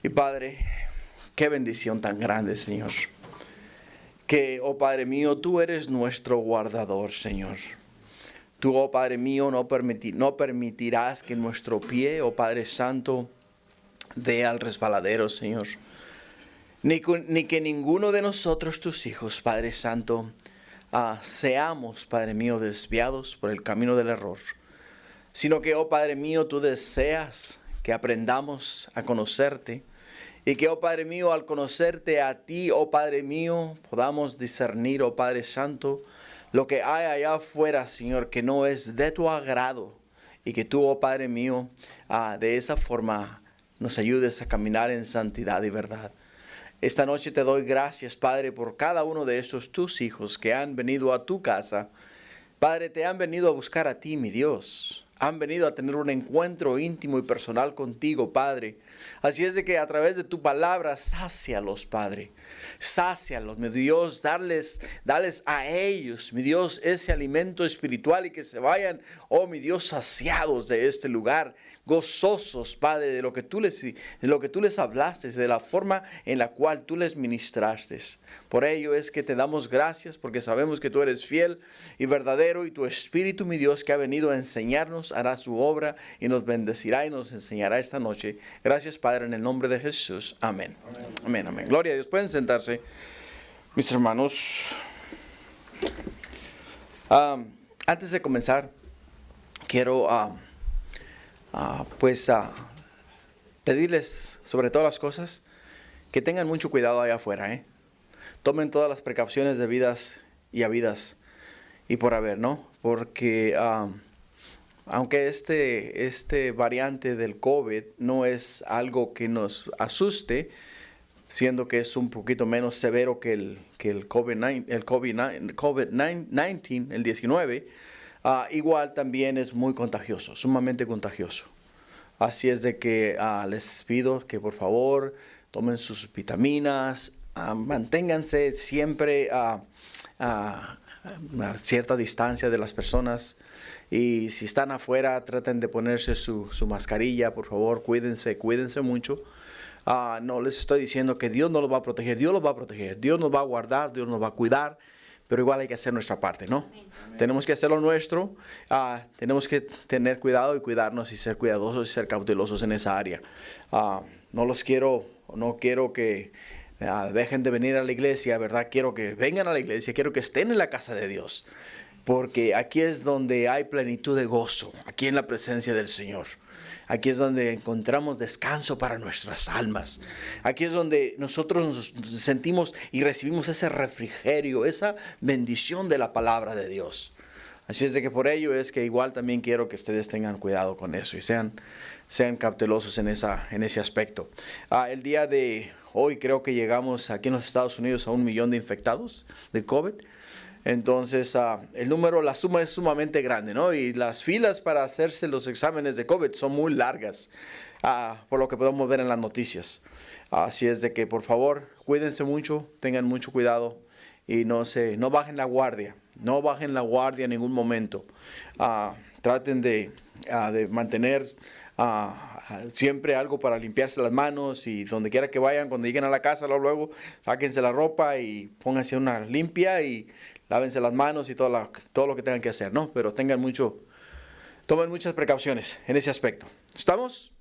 Y Padre, qué bendición tan grande, Señor. Que, oh Padre mío, tú eres nuestro guardador, Señor. Tú, oh Padre mío, no permitirás que nuestro pie, oh Padre Santo, dé al resbaladero, Señor. Ni que ninguno de nosotros, tus hijos, Padre Santo, seamos, Padre mío, desviados por el camino del error. Sino que, oh Padre mío, tú deseas que aprendamos a conocerte. Y que, oh Padre mío, al conocerte a ti, oh Padre mío, podamos discernir, oh Padre Santo, lo que hay allá afuera, Señor, que no es de tu agrado. Y que tú, oh Padre mío, de esa forma nos ayudes a caminar en santidad y verdad. Esta noche te doy gracias, Padre, por cada uno de estos tus hijos que han venido a tu casa. Padre, te han venido a buscar a ti, mi Dios. Han venido a tener un encuentro íntimo y personal contigo, Padre. Así es de que a través de tu palabra, sácialos, Padre. Sácialos, mi Dios, darles a ellos, mi Dios, ese alimento espiritual y que se vayan, oh mi Dios, saciados de este lugar, gozosos, Padre, de lo que tú les hablaste, de la forma en la cual tú les ministraste. Por ello es que te damos gracias, porque sabemos que tú eres fiel y verdadero, y tu Espíritu, mi Dios, que ha venido a enseñarnos, hará su obra y nos bendecirá y nos enseñará esta noche. Gracias, Padre, en el nombre de Jesús. Amén. Amén, amén. Gloria a Dios. Pueden sentarse, mis hermanos. Antes de comenzar, quiero pedirles sobre todas las cosas que tengan mucho cuidado allá afuera. Tomen todas las precauciones debidas y habidas y por haber, ¿no? Porque aunque este variante del COVID no es algo que nos asuste, siendo que es un poquito menos severo que el COVID-19, el 19, igual también es muy contagioso, sumamente contagioso. Así es de que les pido que por favor tomen sus vitaminas, manténganse siempre a cierta distancia de las personas. Y si están afuera, traten de ponerse su mascarilla, por favor, cuídense mucho. No les estoy diciendo que Dios no los va a proteger, Dios los va a proteger, Dios nos va a guardar, Dios nos va a cuidar, pero igual hay que hacer nuestra parte, ¿no? Amén. Tenemos que hacer lo nuestro, tenemos que tener cuidado y cuidarnos y ser cuidadosos y ser cautelosos en esa área. No quiero que dejen de venir a la iglesia, ¿verdad? Quiero que vengan a la iglesia, quiero que estén en la casa de Dios. Porque aquí es donde hay plenitud de gozo, aquí en la presencia del Señor. Aquí es donde encontramos descanso para nuestras almas. Aquí es donde nosotros nos sentimos y recibimos ese refrigerio, esa bendición de la palabra de Dios. Así es de que por ello es que igual también quiero que ustedes tengan cuidado con eso y sean cautelosos en ese aspecto. El día de hoy creo que llegamos aquí en los Estados Unidos a 1 millón de infectados de COVID. Entonces, la suma es sumamente grande, ¿no? Y las filas para hacerse los exámenes de COVID son muy largas, por lo que podemos ver en las noticias. Así es de que, por favor, cuídense mucho, tengan mucho cuidado y no bajen la guardia. No bajen la guardia en ningún momento. Traten de mantener siempre algo para limpiarse las manos, y donde quiera que vayan, cuando lleguen a la casa, luego sáquense la ropa y pónganse una limpia y lávense las manos y todo lo que tengan que hacer, ¿no? Pero tomen muchas precauciones en ese aspecto. ¿Estamos?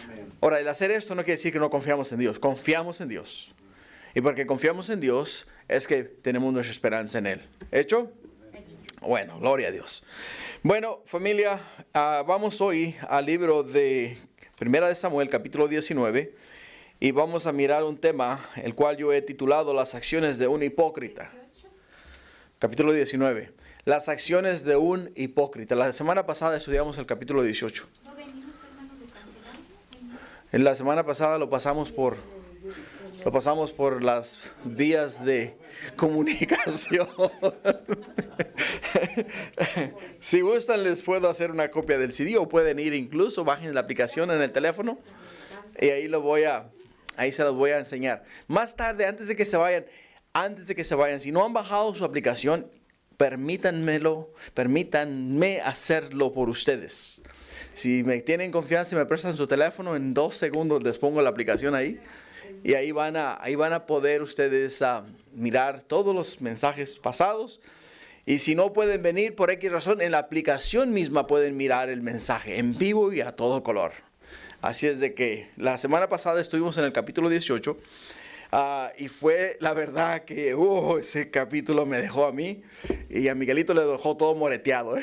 Amén. Ahora, el hacer esto no quiere decir que no confiamos en Dios. Confiamos en Dios. Y porque confiamos en Dios es que tenemos nuestra esperanza en Él. ¿Hecho? Bueno, gloria a Dios. Bueno, familia, vamos hoy al libro de Primera de Samuel, capítulo 19. Y vamos a mirar un tema, el cual yo he titulado Las acciones de un hipócrita. Capítulo 19. Las acciones de un hipócrita. La semana pasada estudiamos el capítulo 18. ¿No venimos, hermanos, de cancelar? En la semana pasada lo pasamos por las vías de comunicación. Si gustan, les puedo hacer una copia del CD, o pueden ir incluso, bajen la aplicación en el teléfono y ahí se los voy a enseñar. Más tarde, antes de que se vayan, si no han bajado su aplicación, permítanme hacerlo por ustedes. Si me tienen confianza y me prestan su teléfono, en 2 segundos les pongo la aplicación ahí. Y ahí van a poder ustedes mirar todos los mensajes pasados. Y si no pueden venir por X razón, en la aplicación misma pueden mirar el mensaje en vivo y a todo color. Así es de que la semana pasada estuvimos en el capítulo 18. Y fue la verdad que ese capítulo me dejó a mí. Y a Miguelito le dejó todo moreteado.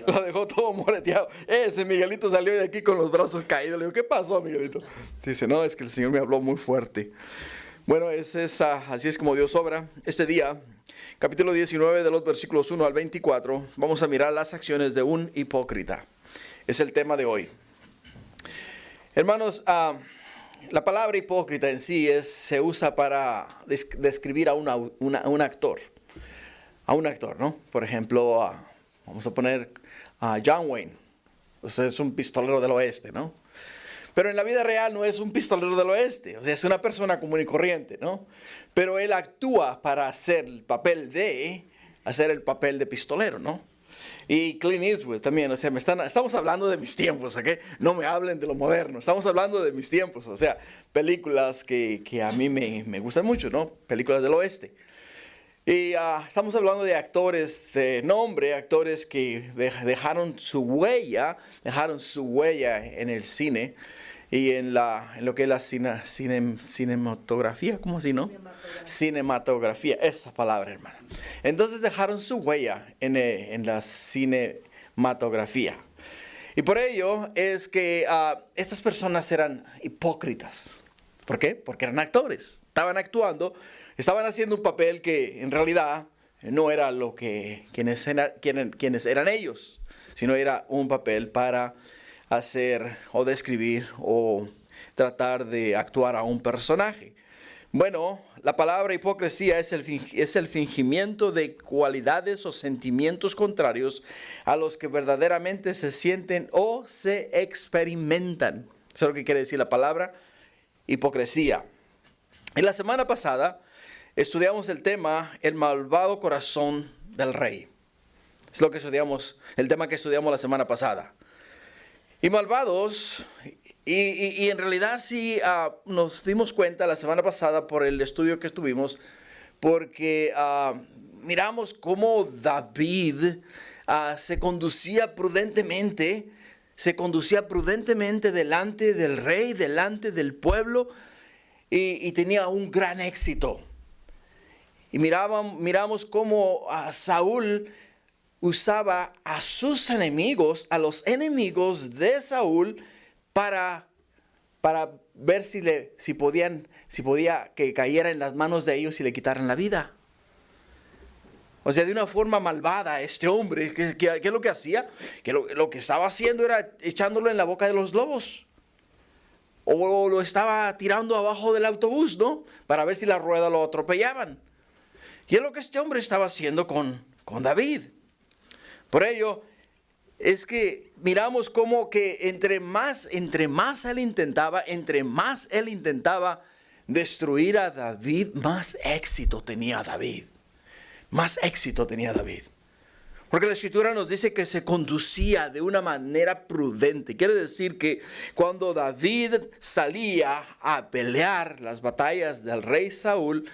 Lo dejó todo moreteado. Ese Miguelito salió de aquí con los brazos caídos. Le digo, ¿qué pasó, Miguelito? Dice, no, es que el Señor me habló muy fuerte. Bueno, así es como Dios obra. Este día, capítulo 19 de los versículos 1 al 24, vamos a mirar las acciones de un hipócrita. Es el tema de hoy. Hermanos, la palabra hipócrita en sí se usa para describir a un actor. A un actor, ¿no? Por ejemplo, vamos a poner a John Wayne. O sea, es un pistolero del oeste, ¿no? Pero en la vida real no es un pistolero del oeste. O sea, es una persona común y corriente, ¿no? Pero él actúa para hacer el papel de pistolero, ¿no? Y Clint Eastwood también, o sea, estamos hablando de mis tiempos, ¿ok? No me hablen de lo moderno, estamos hablando de mis tiempos, o sea, películas que a mí me gustan mucho, ¿no? Películas del oeste. Y estamos hablando de actores de nombre, actores que dejaron su huella en el cine y en lo que es la cinematografía, ¿cómo así, no? Cinematografía, esa palabra, hermano. Entonces dejaron su huella en la cinematografía. Y por ello es que estas personas eran hipócritas. ¿Por qué? Porque eran actores, estaban actuando. Estaban haciendo un papel que en realidad no era lo que quienes eran ellos, sino era un papel para hacer o describir o tratar de actuar a un personaje. Bueno, la palabra hipocresía es el fingimiento de cualidades o sentimientos contrarios a los que verdaderamente se sienten o se experimentan. Eso es lo que quiere decir la palabra hipocresía. En la semana pasada estudiamos el tema, el malvado corazón del rey. Es lo que estudiamos, el tema que estudiamos la semana pasada. Y malvados, y en realidad sí nos dimos cuenta la semana pasada por el estudio que estuvimos, porque miramos cómo David se conducía prudentemente delante del rey, delante del pueblo, y tenía un gran éxito. Y miramos cómo Saúl usaba a sus enemigos, a los enemigos de Saúl, para ver si podía que cayera en las manos de ellos y le quitaran la vida. O sea, de una forma malvada, este hombre, ¿qué es lo que hacía? Que lo que estaba haciendo era echándolo en la boca de los lobos. O lo estaba tirando abajo del autobús, ¿no? Para ver si las ruedas lo atropellaban. Y es lo que este hombre estaba haciendo con David. Por ello, es que miramos como que entre más él intentaba destruir a David, más éxito tenía David. Más éxito tenía David. Porque la Escritura nos dice que se conducía de una manera prudente. Quiere decir que cuando David salía a pelear las batallas del rey Saúl,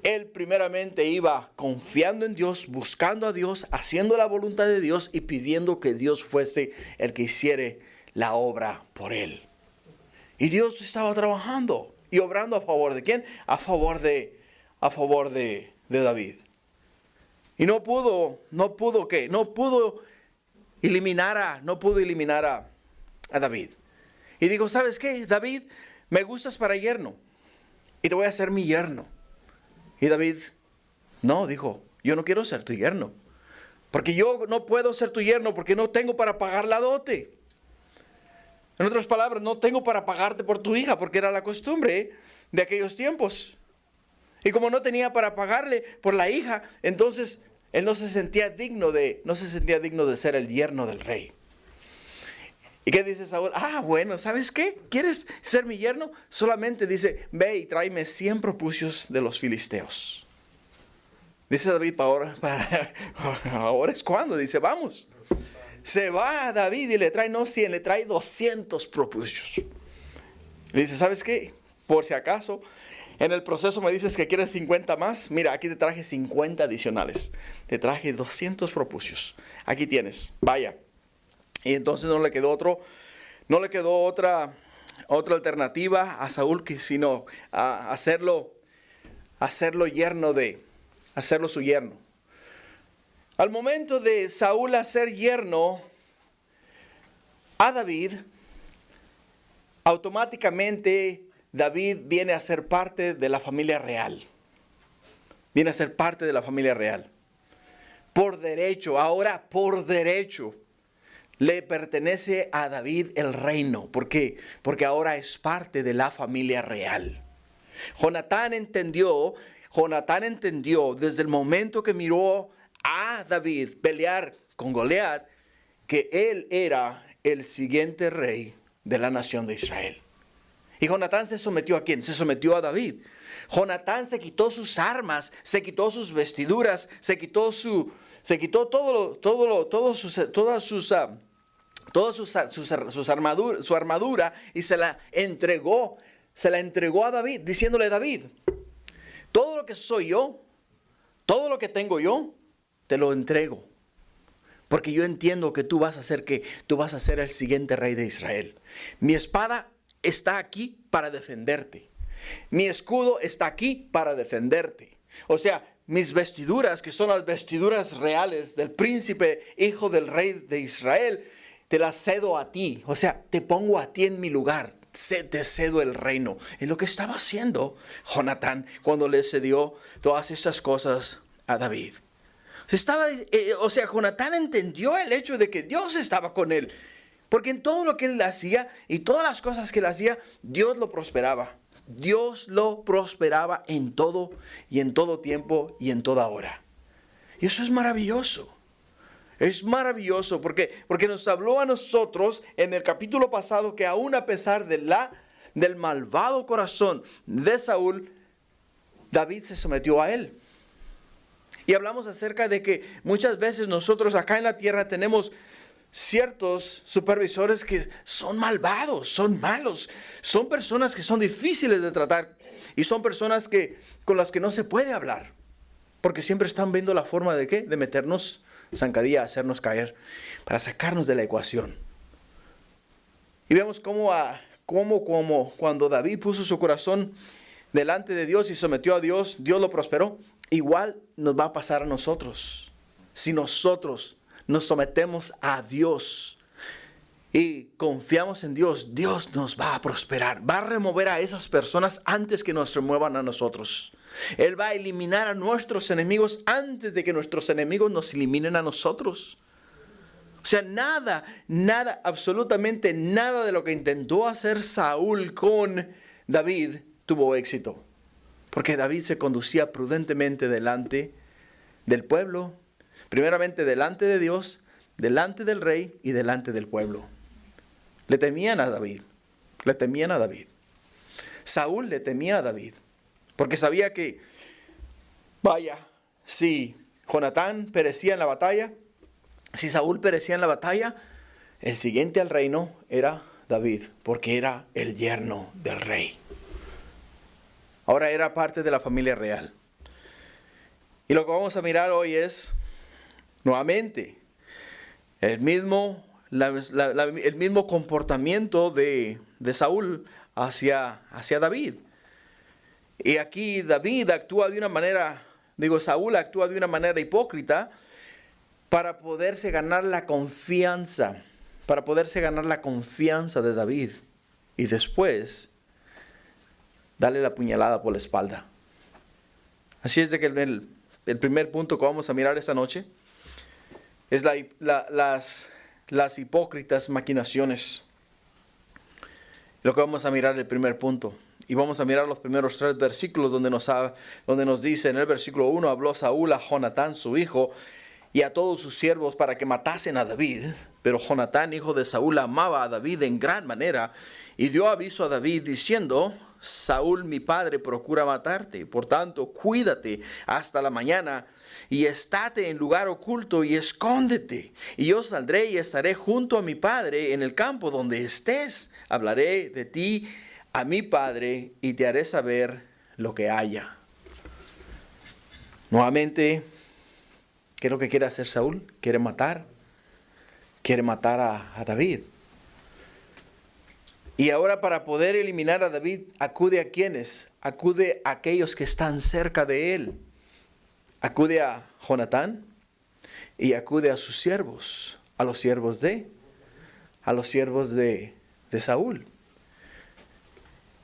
él primeramente iba confiando en Dios, buscando a Dios, haciendo la voluntad de Dios y pidiendo que Dios fuese el que hiciera la obra por él. Y Dios estaba trabajando y obrando a favor de ¿quién? A favor de David. Y no pudo eliminar a David. Y digo, ¿sabes qué? David, me gustas para yerno y te voy a hacer mi yerno. Y David, no, dijo, yo no quiero ser tu yerno. Porque yo no puedo ser tu yerno porque no tengo para pagar la dote. En otras palabras, no tengo para pagarte por tu hija porque era la costumbre de aquellos tiempos. Y como no tenía para pagarle por la hija, entonces él no se sentía digno de ser el yerno del rey. ¿Y qué dice Saúl? Bueno, ¿sabes qué? ¿Quieres ser mi yerno? Solamente dice, ve y tráeme 100 prepucios de los filisteos. Dice David, ahora es cuando. Dice, vamos. Se va a David y le trae no 100, le trae 200 propicios. Le dice, ¿sabes qué? Por si acaso, en el proceso me dices que quieres 50 más. Mira, aquí te traje 50 adicionales. Te traje 200 propicios. Aquí tienes, vaya. Y entonces no le quedó otra alternativa a Saúl sino a hacerlo su yerno. Al momento de Saúl hacer yerno a David, automáticamente David viene a ser parte de la familia real. Viene a ser parte de la familia real. Por derecho, ahora por derecho, le pertenece a David el reino. ¿Por qué? Porque ahora es parte de la familia real. Jonatán entendió desde el momento que miró a David pelear con Goliat, que él era el siguiente rey de la nación de Israel. Y Jonatán se sometió ¿a quién? Se sometió a David. Jonatán se quitó sus armas, se quitó sus vestiduras, se quitó su armadura y se la entregó a David, diciéndole: David, todo lo que soy yo, todo lo que tengo yo, te lo entrego. Porque yo entiendo que tú vas a ser el siguiente rey de Israel. Mi espada está aquí para defenderte. Mi escudo está aquí para defenderte. O sea, mis vestiduras, que son las vestiduras reales del príncipe, hijo del rey de Israel, te las cedo a ti. O sea, te pongo a ti en mi lugar. Te cedo el reino. Es lo que estaba haciendo Jonatán cuando le cedió todas esas cosas a David. Jonatán entendió el hecho de que Dios estaba con él. Porque en todo lo que él hacía y todas las cosas que él hacía, Dios lo prosperaba. Dios lo prosperaba en todo y en todo tiempo y en toda hora. Y eso es maravilloso. Es maravilloso porque nos habló a nosotros en el capítulo pasado que aún a pesar del malvado corazón de Saúl, David se sometió a él. Y hablamos acerca de que muchas veces nosotros acá en la tierra tenemos ciertos supervisores que son malvados, son malos, son personas que son difíciles de tratar y son personas con las que no se puede hablar, porque siempre están viendo la forma de ¿qué? De meternos zancadilla, hacernos caer, para sacarnos de la ecuación. Y vemos cómo cuando David puso su corazón delante de Dios y sometió a Dios, Dios lo prosperó. Igual nos va a pasar a nosotros. Si nosotros nos sometemos a Dios y confiamos en Dios, Dios nos va a prosperar. Va a remover a esas personas antes que nos remuevan a nosotros. Él va a eliminar a nuestros enemigos antes de que nuestros enemigos nos eliminen a nosotros. O sea, nada, absolutamente nada de lo que intentó hacer Saúl con David tuvo éxito. Porque David se conducía prudentemente delante del pueblo, primeramente delante de Dios, delante del rey y delante del pueblo. Le temían a David. Saúl le temía a David. Porque sabía que, si Jonatán perecía en la batalla, si Saúl perecía en la batalla, el siguiente al reino era David, porque era el yerno del rey. Ahora era parte de la familia real. Y lo que vamos a mirar hoy es, nuevamente, el mismo comportamiento de Saúl hacia David. Y aquí Saúl actúa de una manera hipócrita para poderse ganar la confianza de David. Y después darle la puñalada por la espalda. Así es de que el primer punto que vamos a mirar esta noche es las hipócritas maquinaciones. Lo que vamos a mirar el primer punto. Y vamos a mirar los primeros 3 versículos donde nos dice en el versículo 1, habló Saúl a Jonatán su hijo y a todos sus siervos para que matasen a David. Pero Jonatán, hijo de Saúl, amaba a David en gran manera y dio aviso a David diciendo: Saúl mi padre procura matarte, por tanto cuídate hasta la mañana. y estate en lugar oculto y escóndete. Y yo saldré y estaré junto a mi Padre en el campo donde estés. Hablaré de ti a mi Padre y te haré saber lo que haya. Nuevamente, ¿qué es lo que quiere hacer Saúl? Quiere matar a David. Y ahora, para poder eliminar a David, acude a quienes, acude a aquellos que están cerca de él. Acude a Jonatán y acude a sus siervos, a los siervos de Saúl.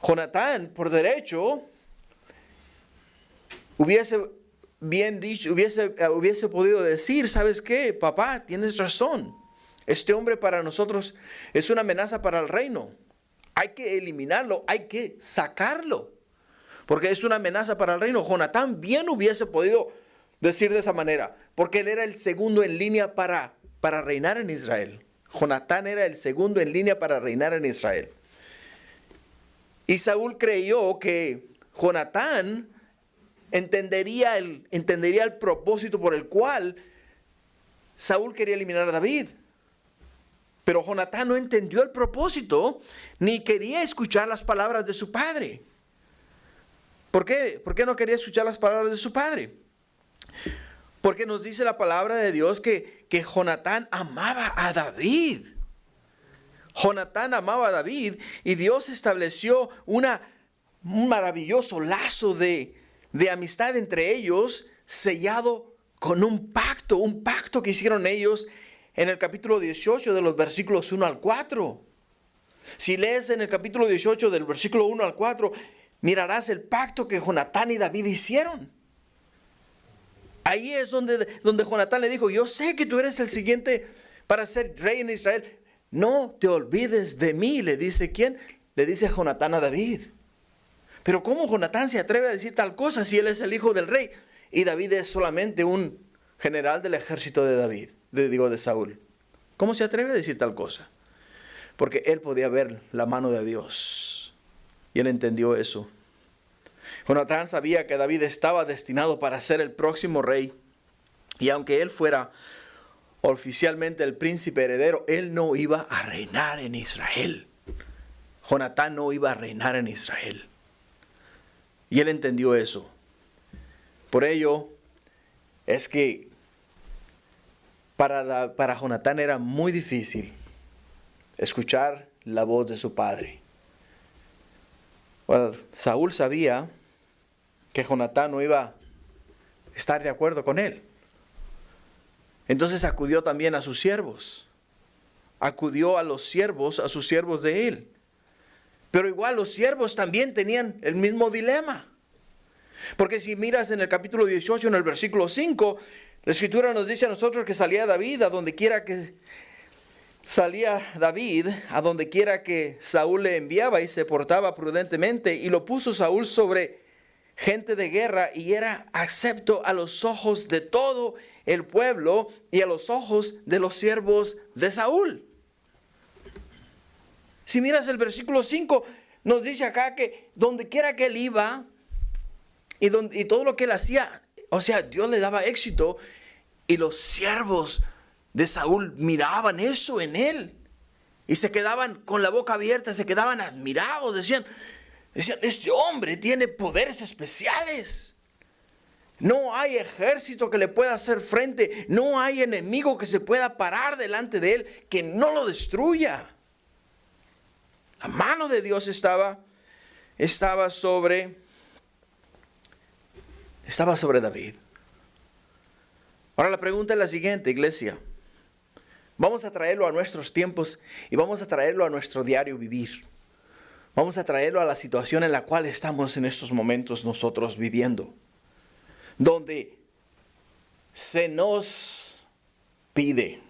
Jonatán, por derecho, hubiese podido decir: ¿sabes qué, papá? Tienes razón. Este hombre para nosotros es una amenaza para el reino. Hay que eliminarlo, hay que sacarlo, porque es una amenaza para el reino. Jonatán bien hubiese podido decir de esa manera, porque él era el segundo en línea para reinar en Israel. Jonatán era el segundo en línea para reinar en Israel. Y Saúl creyó que Jonatán entendería el propósito por el cual Saúl quería eliminar a David. Pero Jonatán no entendió el propósito, ni quería escuchar las palabras de su padre. ¿Por qué? ¿Por qué no quería escuchar las palabras de su padre? Porque nos dice la palabra de Dios que Jonatán amaba a David. Jonatán amaba a David y Dios estableció un maravilloso lazo de amistad entre ellos, sellado con un pacto que hicieron ellos en el capítulo 18 de los versículos 1 al 4. Si lees en el capítulo 18 del versículo 1 al 4, mirarás el pacto que Jonatán y David hicieron. Ahí es donde Jonatán le dijo: yo sé que tú eres el siguiente para ser rey en Israel. No te olvides de mí, le dice ¿quién? Le dice Jonatán a David. Pero ¿cómo Jonatán se atreve a decir tal cosa si él es el hijo del rey? Y David es solamente un general del ejército de David. De Saúl. ¿Cómo se atreve a decir tal cosa? Porque él podía ver la mano de Dios. Y él entendió eso. Jonatán sabía que David estaba destinado para ser el próximo rey. Y aunque él fuera oficialmente el príncipe heredero, él no iba a reinar en Israel. Jonatán no iba a reinar en Israel. Y él entendió eso. Por ello es que para Jonatán era muy difícil escuchar la voz de su padre. Ahora, Saúl sabía que Jonatán no iba a estar de acuerdo con él. Entonces acudió también a sus siervos. Acudió a sus siervos de él. Pero igual los siervos también tenían el mismo dilema. Porque si miras en el capítulo 18, en el versículo 5, la Escritura nos dice a nosotros que salía David a donde quiera que Saúl le enviaba, y se portaba prudentemente, y lo puso Saúl sobre gente de guerra, y era acepto a los ojos de todo el pueblo y a los ojos de los siervos de Saúl. Si miras el versículo 5, nos dice acá que donde quiera que él iba y todo lo que él hacía, o sea, Dios le daba éxito, y los siervos de Saúl miraban eso en él y se quedaban con la boca abierta, se quedaban admirados, decían, este hombre tiene poderes especiales. No hay ejército que le pueda hacer frente, no hay enemigo que se pueda parar delante de él que no lo destruya. La mano de Dios estaba sobre David. Ahora la pregunta es la siguiente, iglesia. Vamos a traerlo a nuestros tiempos y vamos a traerlo a nuestro diario vivir. Vamos a traerlo a la situación en la cual estamos en estos momentos nosotros viviendo. Donde se nos pide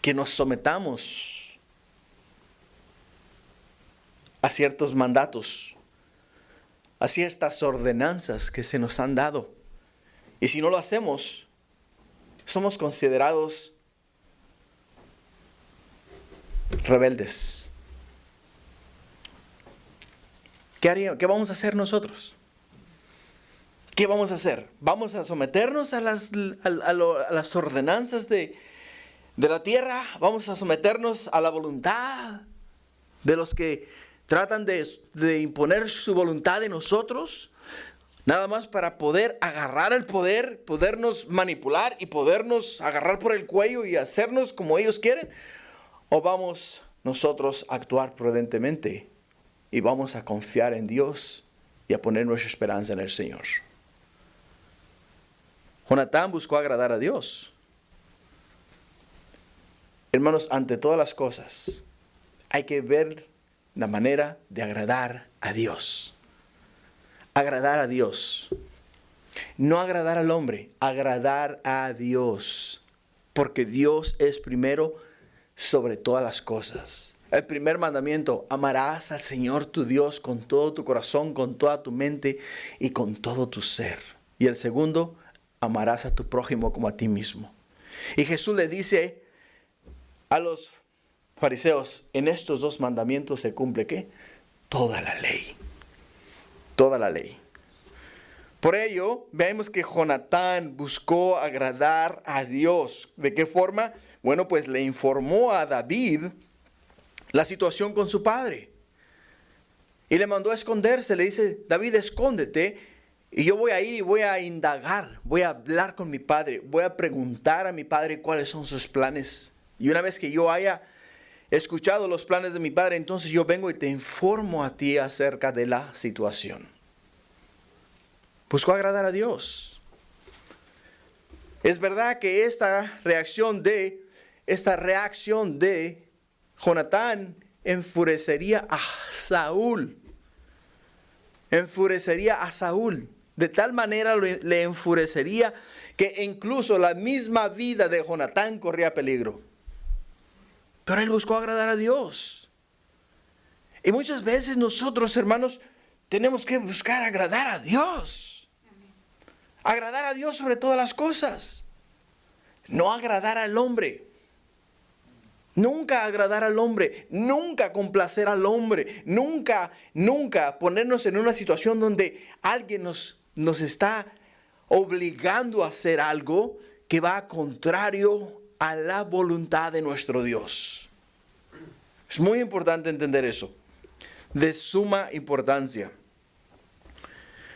que nos sometamos a ciertos mandatos, a ciertas ordenanzas que se nos han dado. Y si no lo hacemos, somos considerados rebeldes. ¿Qué vamos a hacer nosotros? ¿qué vamos a hacer? ¿Vamos a someternos a las ordenanzas de la tierra? ¿Vamos a someternos a la voluntad de los que tratan de imponer su voluntad en nosotros? Nada más para poder agarrar el poder, podernos manipular y podernos agarrar por el cuello y hacernos como ellos quieren. ¿O vamos nosotros a actuar prudentemente y vamos a confiar en Dios y a poner nuestra esperanza en el Señor? Jonatán buscó agradar a Dios. Hermanos, ante todas las cosas, hay que ver la manera de agradar a Dios. Agradar a Dios. No agradar al hombre, agradar a Dios. Porque Dios es primero sobre todas las cosas. El primer mandamiento: amarás al Señor tu Dios con todo tu corazón, con toda tu mente y con todo tu ser. Y el segundo: amarás a tu prójimo como a ti mismo. Y Jesús le dice a los fariseos: en estos dos mandamientos se cumple ¿qué? Toda la ley. Toda la ley. Por ello, vemos que Jonatán buscó agradar a Dios. ¿De qué forma? Bueno, pues le informó a David la situación con su padre. Y le mandó a esconderse. Le dice: David, escóndete. Y yo voy a ir y voy a indagar. Voy a hablar con mi padre. Voy a preguntar a mi padre cuáles son sus planes. Y una vez que yo haya escuchado los planes de mi padre, entonces yo vengo y te informo a ti acerca de la situación. Buscó agradar a Dios. Es verdad que esta reacción de Jonatán enfurecería a Saúl. Enfurecería a Saúl. De tal manera le enfurecería que incluso la misma vida de Jonatán corría peligro. Pero él buscó agradar a Dios. Y muchas veces nosotros, hermanos, tenemos que buscar agradar a Dios. Agradar a Dios sobre todas las cosas. No agradar al hombre. Nunca agradar al hombre. Nunca complacer al hombre. Nunca ponernos en una situación donde alguien nos está obligando a hacer algo que va contrario a la voluntad de nuestro Dios. Es muy importante entender eso. De suma importancia.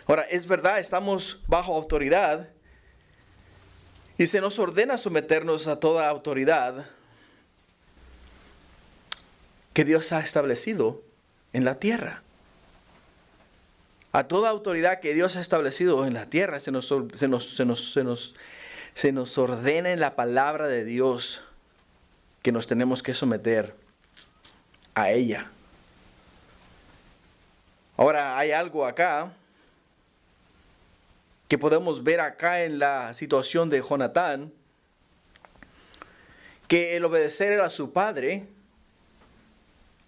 Ahora, es verdad, estamos bajo autoridad y se nos ordena someternos a toda autoridad que Dios ha establecido en la tierra. A toda autoridad que Dios ha establecido en la tierra se nos ordena en la palabra de Dios que nos tenemos que someter a ella. Ahora, hay algo acá que podemos ver acá en la situación de Jonatán, que el obedecer a su padre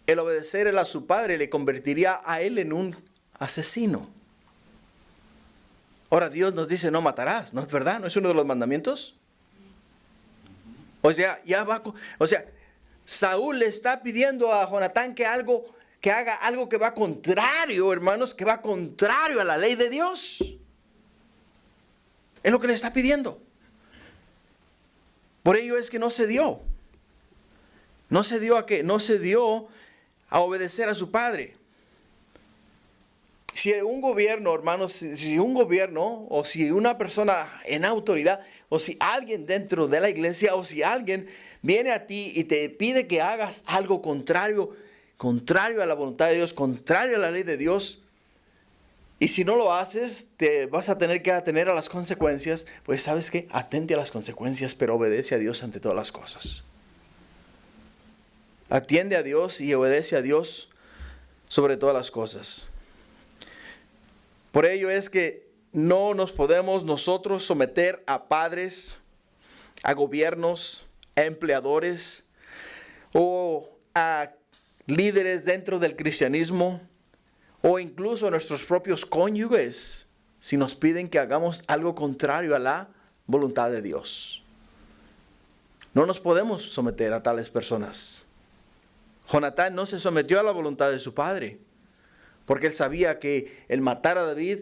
le convertiría a él en un asesino. Ahora Dios nos dice: no matarás, ¿no es verdad? ¿No es uno de los mandamientos? O sea, Saúl le está pidiendo a Jonatán que haga algo que va contrario, hermanos, que va contrario a la ley de Dios. Es lo que le está pidiendo. Por ello es que no se dio. No se dio a qué? No se dio a obedecer a su padre. Si un gobierno, hermanos, si un gobierno o si una persona en autoridad o si alguien dentro de la iglesia o si alguien viene a ti y te pide que hagas algo contrario a la voluntad de Dios, contrario a la ley de Dios, y si no lo haces, te vas a tener que atener a las consecuencias, pues ¿sabes qué? Atente a las consecuencias, pero obedece a Dios ante todas las cosas. Atiende a Dios y obedece a Dios sobre todas las cosas. Por ello es que no nos podemos nosotros someter a padres, a gobiernos, a empleadores o a líderes dentro del cristianismo o incluso a nuestros propios cónyuges si nos piden que hagamos algo contrario a la voluntad de Dios. No nos podemos someter a tales personas. Jonatán no se sometió a la voluntad de su padre, porque él sabía que el matar a David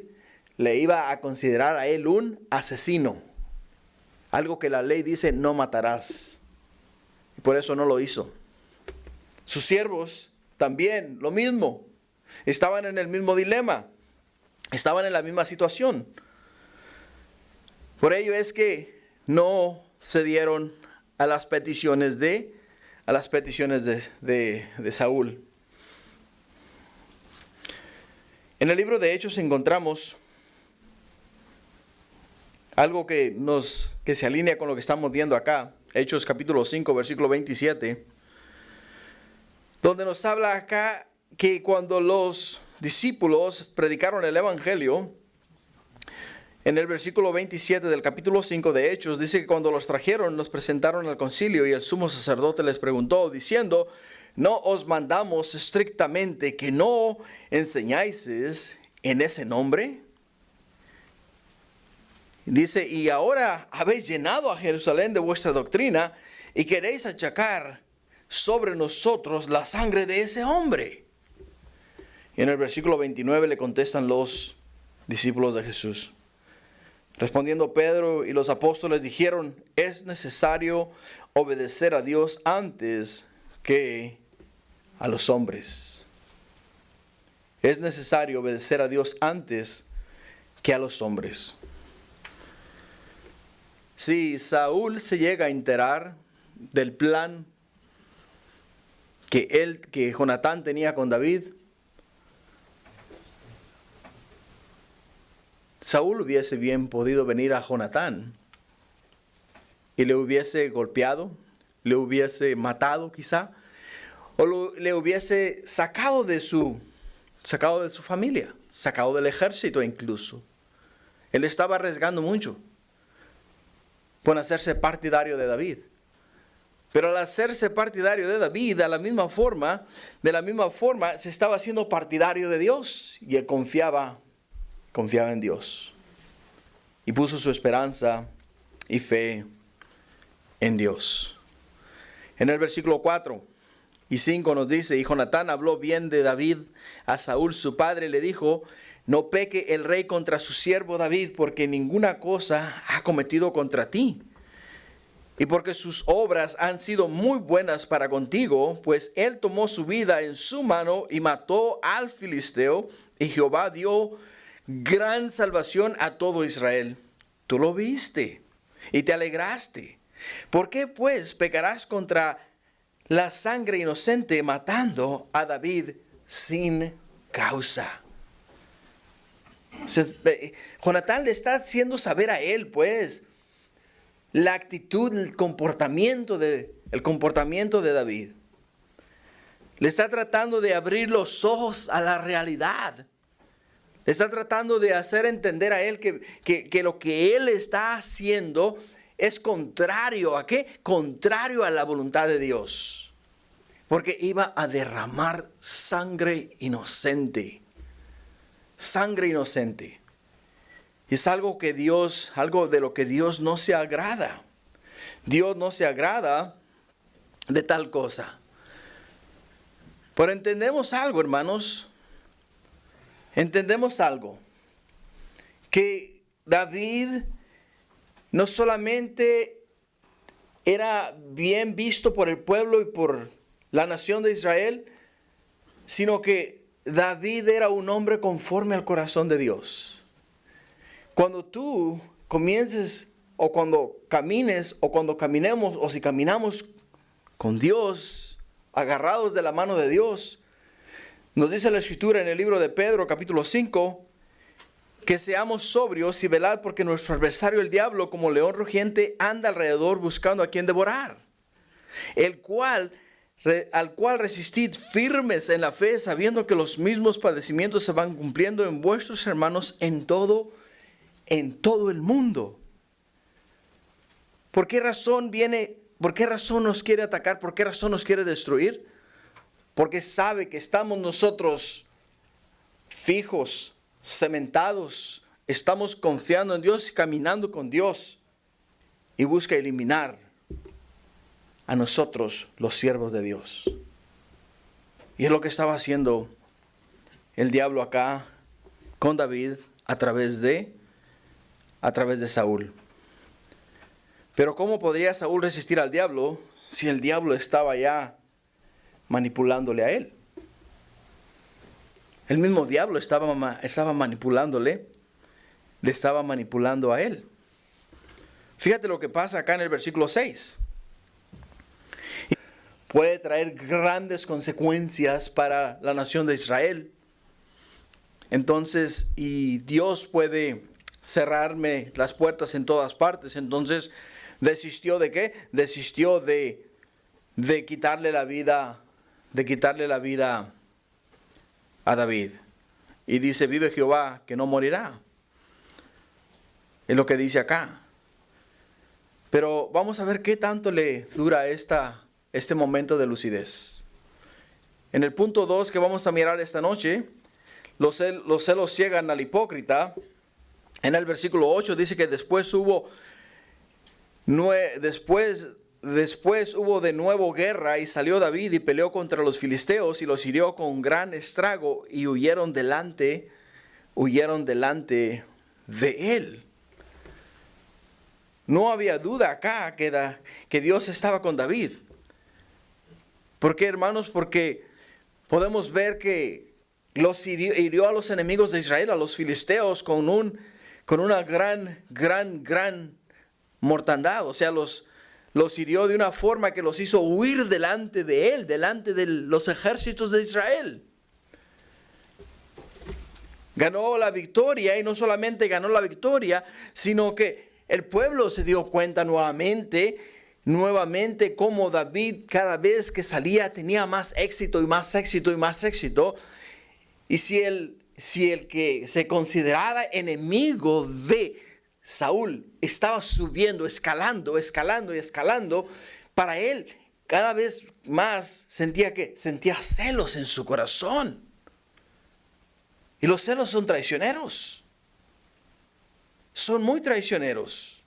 le iba a considerar a él un asesino. Algo que la ley dice, no matarás. Y por eso no lo hizo. Sus siervos también, lo mismo. Estaban en el mismo dilema. Estaban en la misma situación. Por ello es que no cedieron a las peticiones de Saúl. En el libro de Hechos encontramos algo que se alinea con lo que estamos viendo acá. Hechos capítulo 5, versículo 27. Donde nos habla acá que cuando los discípulos predicaron el evangelio, en el versículo 27 del capítulo 5 de Hechos, dice que cuando los trajeron, los presentaron al concilio y el sumo sacerdote les preguntó, diciendo, ¿no os mandamos estrictamente que no enseñáis en ese nombre? Dice, y ahora habéis llenado a Jerusalén de vuestra doctrina y queréis achacar sobre nosotros la sangre de ese hombre. Y en el versículo 29 le contestan los discípulos de Jesús. Respondiendo Pedro y los apóstoles dijeron, es necesario obedecer a Dios antes que a los hombres. Es necesario obedecer a Dios antes que a los hombres. Si Saúl se llega a enterar del plan que Jonatán tenía con David, Saúl hubiese bien podido venir a Jonatán y le hubiese golpeado, le hubiese matado quizá, o le hubiese sacado de su familia, sacado del ejército incluso. Él estaba arriesgando mucho por hacerse partidario de David. Pero al hacerse partidario de David, de la misma forma, se estaba haciendo partidario de Dios. Y él confiaba en Dios. Y puso su esperanza y fe en Dios. En el versículo 4 y 5 nos dice, y Jonatán habló bien de David a Saúl su padre, le dijo, no peque el rey contra su siervo David, porque ninguna cosa ha cometido contra ti. Y porque sus obras han sido muy buenas para contigo, pues él tomó su vida en su mano y mató al filisteo, y Jehová dio gran salvación a todo Israel. Tú lo viste y te alegraste. ¿Por qué pues pecarás contra la sangre inocente matando a David sin causa? Jonatán le está haciendo saber a él, pues, la actitud, el comportamiento de David. Le está tratando de abrir los ojos a la realidad. Le está tratando de hacer entender a él que lo que él está haciendo es contrario ¿a qué? Contrario a la voluntad de Dios. Porque iba a derramar sangre inocente. Sangre inocente. Es algo de lo que Dios no se agrada. Dios no se agrada de tal cosa. Pero entendemos algo, hermanos. Entendemos algo. Que David no solamente era bien visto por el pueblo y por la nación de Israel, sino que David era un hombre conforme al corazón de Dios. Cuando tú comiences, o cuando camines, o cuando caminemos, o si caminamos con Dios, agarrados de la mano de Dios, nos dice la Escritura en el libro de Pedro, capítulo 5, que seamos sobrios y velad, porque nuestro adversario el diablo, como león rugiente, anda alrededor buscando a quien devorar, al cual resistid firmes en la fe, sabiendo que los mismos padecimientos se van cumpliendo en vuestros hermanos en todo el mundo. ¿Por qué razón nos quiere atacar? ¿Por qué razón nos quiere destruir? Porque sabe que estamos nosotros fijos, cementados, estamos confiando en Dios y caminando con Dios, y busca eliminar a nosotros, los siervos de Dios. Y es lo que estaba haciendo el diablo acá con David a través de Saúl. Pero ¿cómo podría Saúl resistir al diablo si el diablo estaba ya manipulándole a él? El mismo diablo estaba manipulándole, le estaba manipulando a él. Fíjate lo que pasa acá en el versículo 6. Puede traer grandes consecuencias para la nación de Israel. Entonces, y Dios puede cerrarme las puertas en todas partes. Entonces, ¿desistió de qué? Desistió de quitarle la vida, a David. Y dice, vive Jehová, que no morirá. Es lo que dice acá. Pero vamos a ver qué tanto le dura este momento de lucidez. En el punto 2 que vamos a mirar esta noche, los celos ciegan al hipócrita. En el versículo 8 dice que después hubo de nuevo guerra, y salió David y peleó contra los filisteos y los hirió con gran estrago, y huyeron delante de él. No había duda acá que Dios estaba con David. ¿Por qué, hermanos? Porque podemos ver que los hirió a los enemigos de Israel, a los filisteos, con una gran mortandad. O sea, los hirió de una forma que los hizo huir delante de él, delante de los ejércitos de Israel. Ganó la victoria, y no solamente ganó la victoria, sino que el pueblo se dio cuenta nuevamente cómo David cada vez que salía tenía más éxito y más éxito y más éxito. Y si el que se consideraba enemigo de Saúl estaba subiendo, escalando, para él cada vez más sentía celos en su corazón. Y los celos son traicioneros. Son muy traicioneros.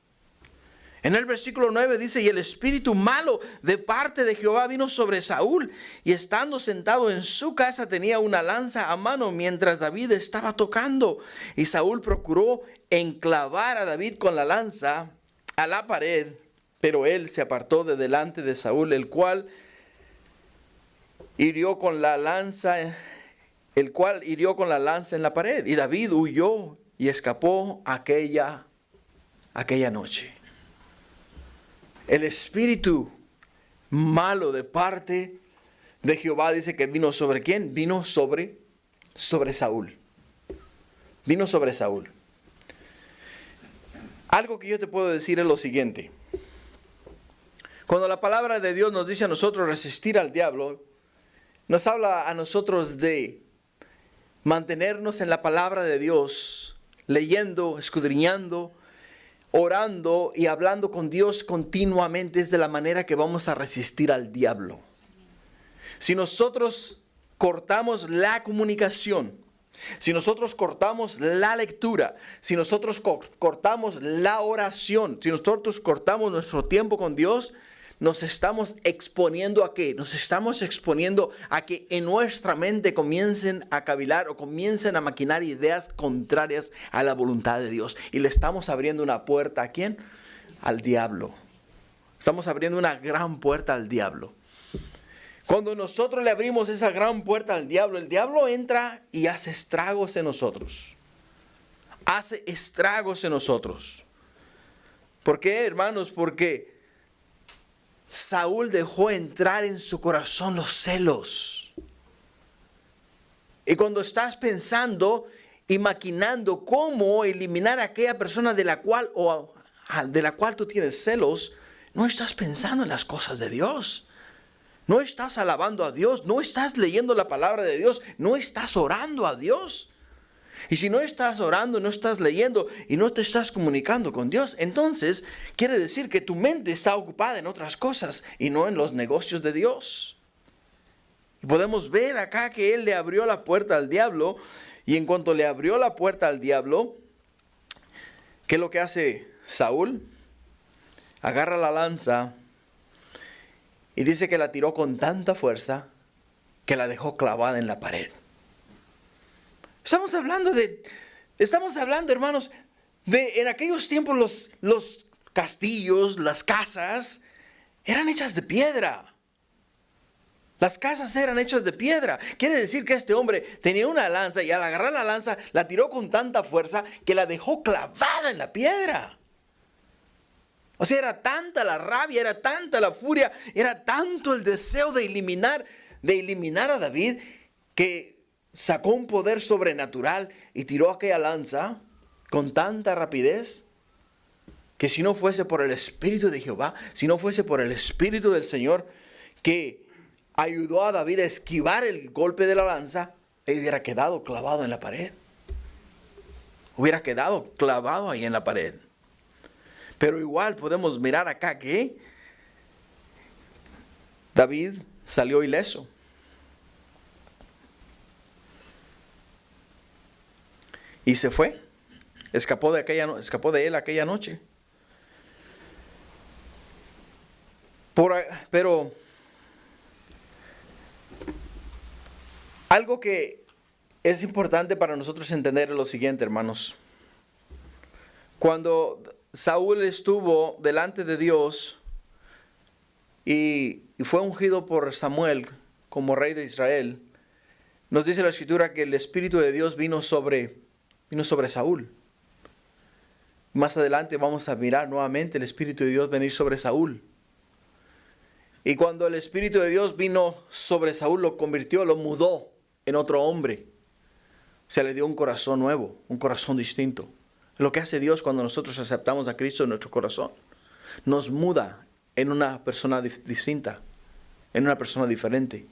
En el versículo 9 dice, y el espíritu malo de parte de Jehová vino sobre Saúl, y estando sentado en su casa tenía una lanza a mano mientras David estaba tocando. Y Saúl procuró enclavar a David con la lanza a la pared, pero él se apartó de delante de Saúl, el cual hirió con la lanza en la pared. Y David huyó y escapó aquella noche. El espíritu malo de parte de Jehová dice que vino sobre ¿quién? Vino sobre Saúl. Vino sobre Saúl. Algo que yo te puedo decir es lo siguiente. Cuando la palabra de Dios nos dice a nosotros resistir al diablo, nos habla a nosotros de mantenernos en la palabra de Dios, leyendo, escudriñando, orando y hablando con Dios continuamente. Es de la manera que vamos a resistir al diablo. Si nosotros cortamos la comunicación, si nosotros cortamos la lectura, si nosotros cortamos la oración, si nosotros cortamos nuestro tiempo con Dios, nos estamos exponiendo ¿a qué? Nos estamos exponiendo a que en nuestra mente comiencen a cavilar o comiencen a maquinar ideas contrarias a la voluntad de Dios. Y le estamos abriendo una puerta ¿a quién? Al diablo. Estamos abriendo una gran puerta al diablo. Cuando nosotros le abrimos esa gran puerta al diablo, el diablo entra y hace estragos en nosotros. Hace estragos en nosotros. ¿Por qué, hermanos? Porque Saúl dejó entrar en su corazón los celos. Y cuando estás pensando y maquinando cómo eliminar a aquella persona de la cual tú tienes celos, no estás pensando en las cosas de Dios. No estás alabando a Dios, no estás leyendo la palabra de Dios, no estás orando a Dios. Y si no estás orando, no estás leyendo y no te estás comunicando con Dios, entonces quiere decir que tu mente está ocupada en otras cosas y no en los negocios de Dios. Y podemos ver acá que él le abrió la puerta al diablo, y en cuanto le abrió la puerta al diablo, ¿qué es lo que hace Saúl? Agarra la lanza y dice que la tiró con tanta fuerza que la dejó clavada en la pared. Estamos hablando de Estamos hablando, hermanos, de en aquellos tiempos los castillos, las casas, eran hechas de piedra. Las casas eran hechas de piedra. Quiere decir que este hombre tenía una lanza y al agarrar la lanza la tiró con tanta fuerza que la dejó clavada en la piedra. O sea, era tanta la rabia, era tanta la furia, era tanto el deseo de eliminar a David que sacó un poder sobrenatural y tiró aquella lanza con tanta rapidez que si no fuese por el Espíritu de Jehová, si no fuese por el Espíritu del Señor que ayudó a David a esquivar el golpe de la lanza, él hubiera quedado clavado en la pared. Hubiera quedado clavado ahí en la pared. Pero igual podemos mirar acá que David salió ileso. Y se fue. Escapó de él aquella noche. Pero algo que es importante para nosotros entender es lo siguiente, hermanos. Cuando Saúl estuvo delante de Dios y fue ungido por Samuel como rey de Israel, nos dice la Escritura que el Espíritu de Dios vino sobre Saúl. Más adelante vamos a mirar nuevamente el Espíritu de Dios venir sobre Saúl. Y cuando el Espíritu de Dios vino sobre Saúl, lo mudó en otro hombre. Se le dio un corazón nuevo, un corazón distinto. Lo que hace Dios cuando nosotros aceptamos a Cristo en nuestro corazón, nos muda en una persona distinta, en una persona diferente.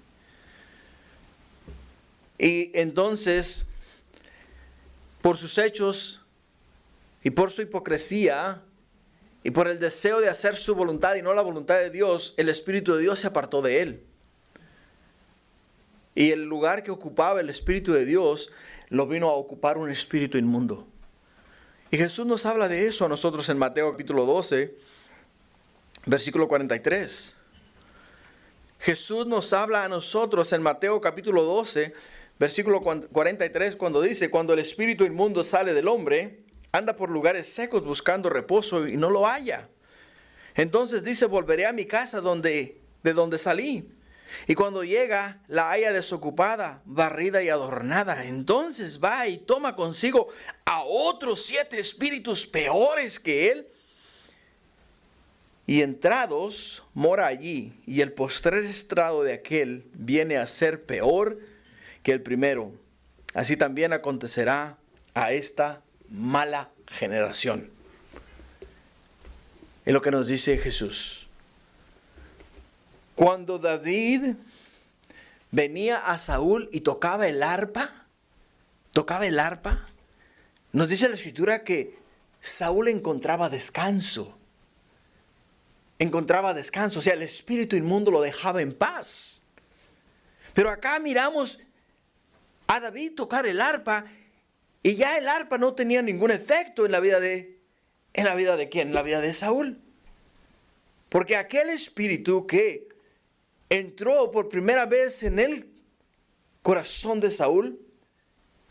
Y entonces, por sus hechos y por su hipocresía y por el deseo de hacer su voluntad y no la voluntad de Dios, el Espíritu de Dios se apartó de él. Y el lugar que ocupaba el Espíritu de Dios lo vino a ocupar un espíritu inmundo. Y Jesús nos habla de eso a nosotros en Mateo capítulo 12, versículo 43. Jesús nos habla a nosotros en Mateo capítulo 12, versículo 43, cuando dice: cuando el espíritu inmundo sale del hombre, anda por lugares secos buscando reposo y no lo halla. Entonces dice: volveré a mi casa de donde salí. Y cuando llega, la halla desocupada, barrida y adornada. Entonces va y toma consigo a otros 7 espíritus peores que él. Y entrados, mora allí. Y el postrer estrado de aquel viene a ser peor que el primero. Así también acontecerá a esta mala generación. Es lo que nos dice Jesús. Cuando David venía a Saúl y tocaba el arpa, nos dice la Escritura que Saúl encontraba descanso. O sea, el espíritu inmundo lo dejaba en paz. Pero acá miramos a David tocar el arpa y ya el arpa no tenía ningún efecto en la vida de ¿quién? En la vida de Saúl. Porque aquel espíritu que entró por primera vez en el corazón de Saúl,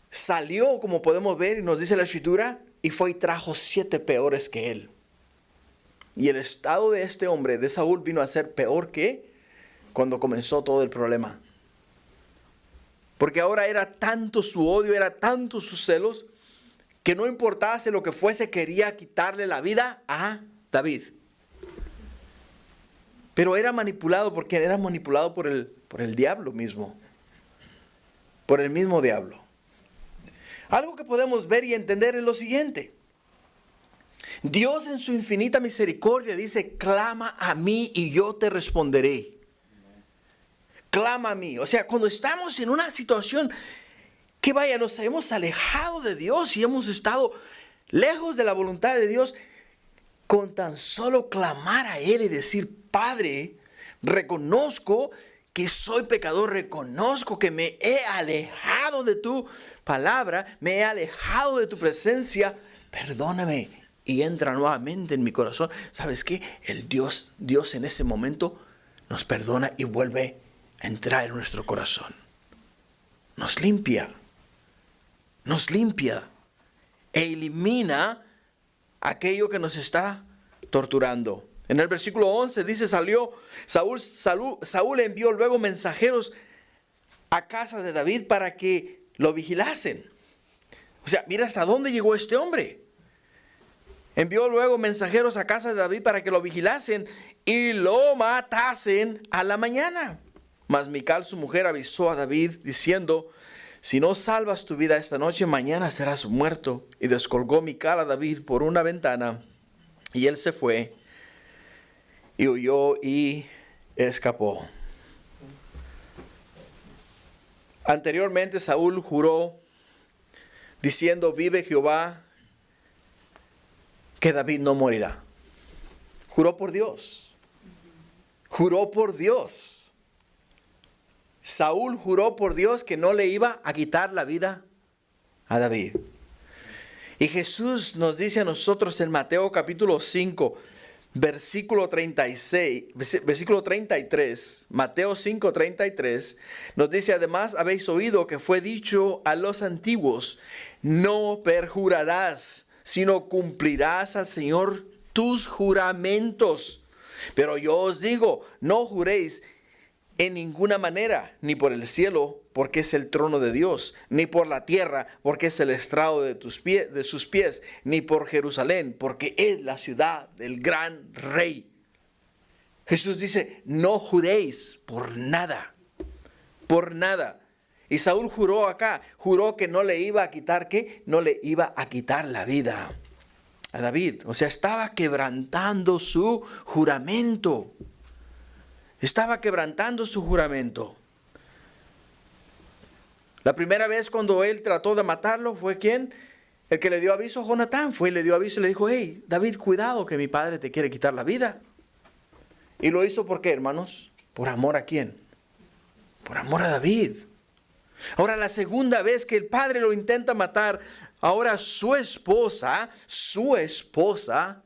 salió, como podemos ver, y nos dice la Escritura, y fue y trajo 7 peores que él. Y el estado de este hombre, de Saúl, vino a ser peor que cuando comenzó todo el problema. Porque ahora era tanto su odio, era tanto sus celos, que no importase lo que fuese, quería quitarle la vida a David. Pero era manipulado por el diablo mismo. Por el mismo diablo. Algo que podemos ver y entender es lo siguiente. Dios en su infinita misericordia dice: clama a mí y yo te responderé. Clama a mí. O sea, cuando estamos en una situación que nos hemos alejado de Dios y hemos estado lejos de la voluntad de Dios, con tan solo clamar a Él y decir: Padre, reconozco que soy pecador, reconozco que me he alejado de tu palabra, me he alejado de tu presencia, perdóname y entra nuevamente en mi corazón. ¿Sabes qué? El Dios en ese momento nos perdona y vuelve a entrar en nuestro corazón. Nos limpia. e elimina aquello que nos está torturando. En el versículo 11 dice, Saúl envió luego mensajeros a casa de David para que lo vigilasen. O sea, mira hasta dónde llegó este hombre. Envió luego mensajeros a casa de David para que lo vigilasen y lo matasen a la mañana. Mas Mical, su mujer, avisó a David diciendo, si no salvas tu vida esta noche, mañana serás muerto. Y descolgó Mical a David por una ventana, y él se fue y huyó y escapó. Anteriormente Saúl juró diciendo, vive Jehová, que David no morirá. Juró por Dios. Juró por Dios. Saúl juró por Dios que no le iba a quitar la vida a David. Y Jesús nos dice a nosotros en Mateo capítulo 5, versículo 33, Mateo 5, 33, nos dice, además habéis oído que fue dicho a los antiguos, no perjurarás, sino cumplirás al Señor tus juramentos. Pero yo os digo, no juréis en ninguna manera, ni por el cielo, porque es el trono de Dios, ni por la tierra, porque es el estrado de sus pies, ni por Jerusalén, porque es la ciudad del gran rey. Jesús dice, no juréis por nada, por nada. Y Saúl juró acá, juró que no le iba a quitar, ¿qué? No le iba a quitar la vida a David. O sea, estaba quebrantando su juramento. Estaba quebrantando su juramento. La primera vez cuando él trató de matarlo fue ¿quién? El que le dio aviso, Jonatán. Fue y le dio aviso y le dijo, hey, David, cuidado que mi padre te quiere quitar la vida. Y lo hizo ¿por qué, hermanos? ¿Por amor a quién? Por amor a David. Ahora la segunda vez que el padre lo intenta matar, ahora su esposa,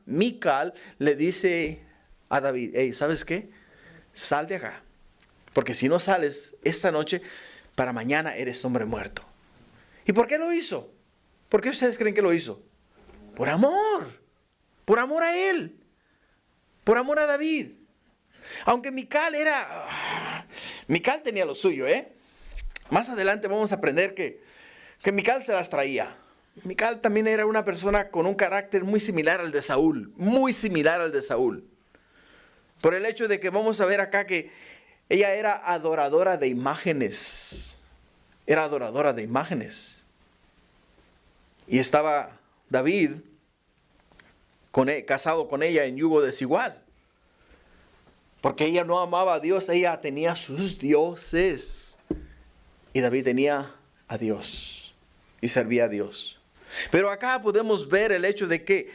Mical, le dice a David, hey, ¿sabes qué? Sal de acá, porque si no sales esta noche, para mañana eres hombre muerto. ¿Y por qué lo hizo? ¿Por qué ustedes creen que lo hizo? Por amor a él, por amor a David. Aunque Mical tenía lo suyo, Más adelante vamos a aprender que Mical se las traía. Mical también era una persona con un carácter muy similar al de Saúl, Por el hecho de que vamos a ver acá que ella era adoradora de imágenes. Y estaba David casado con ella en yugo desigual. Porque ella no amaba a Dios, ella tenía sus dioses. Y David tenía a Dios y servía a Dios. Pero acá podemos ver el hecho de que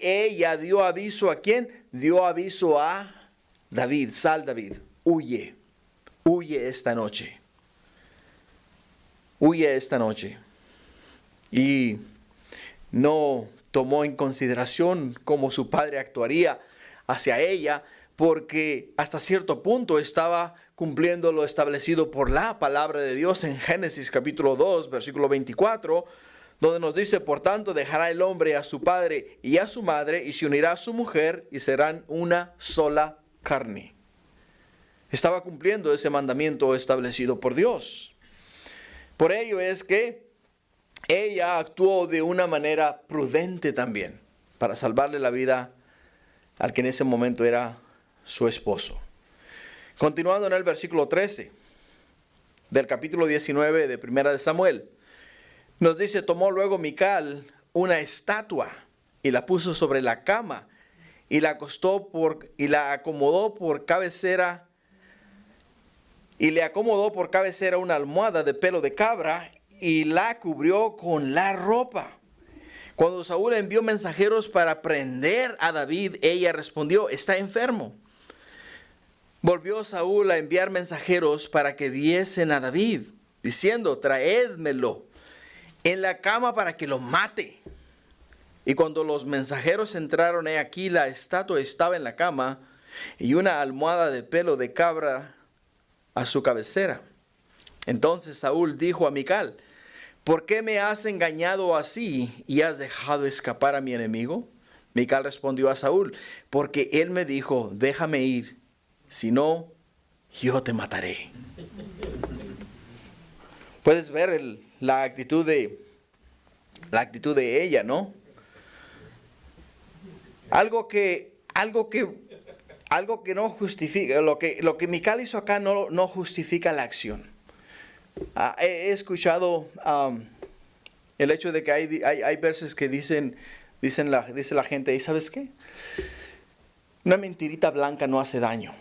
ella dio aviso ¿a quién? Dio aviso a David. Sal, David, huye esta noche. Huye esta noche. Y no tomó en consideración cómo su padre actuaría hacia ella, porque hasta cierto punto estaba cumpliendo lo establecido por la palabra de Dios en Génesis capítulo 2, versículo 24, donde nos dice, por tanto, dejará el hombre a su padre y a su madre, y se unirá a su mujer, y serán una sola carne. Estaba cumpliendo ese mandamiento establecido por Dios. Por ello es que ella actuó de una manera prudente también, para salvarle la vida al que en ese momento era su esposo. Continuando en el versículo 13 del capítulo 19 de Primera de Samuel, nos dice, tomó luego Mical una estatua y la puso sobre la cama y la acomodó por cabecera y le acomodó por cabecera una almohada de pelo de cabra y la cubrió con la ropa. Cuando Saúl envió mensajeros para prender a David, ella respondió, está enfermo. Volvió Saúl a enviar mensajeros para que viesen a David, diciendo, traédmelo en la cama para que lo mate. Y cuando los mensajeros entraron, he aquí la estatua estaba en la cama y una almohada de pelo de cabra a su cabecera. Entonces Saúl dijo a Mical, ¿Por qué me has engañado así y has dejado escapar a mi enemigo? Mical respondió a Saúl, porque él me dijo, déjame ir, si no, yo te mataré. Puedes ver la actitud de ella, ¿no? Algo que no justifica, lo que Mical hizo acá no justifica la acción. He escuchado el hecho de que hay versos que dice la gente, ¿y sabes qué? Una mentirita blanca no hace daño.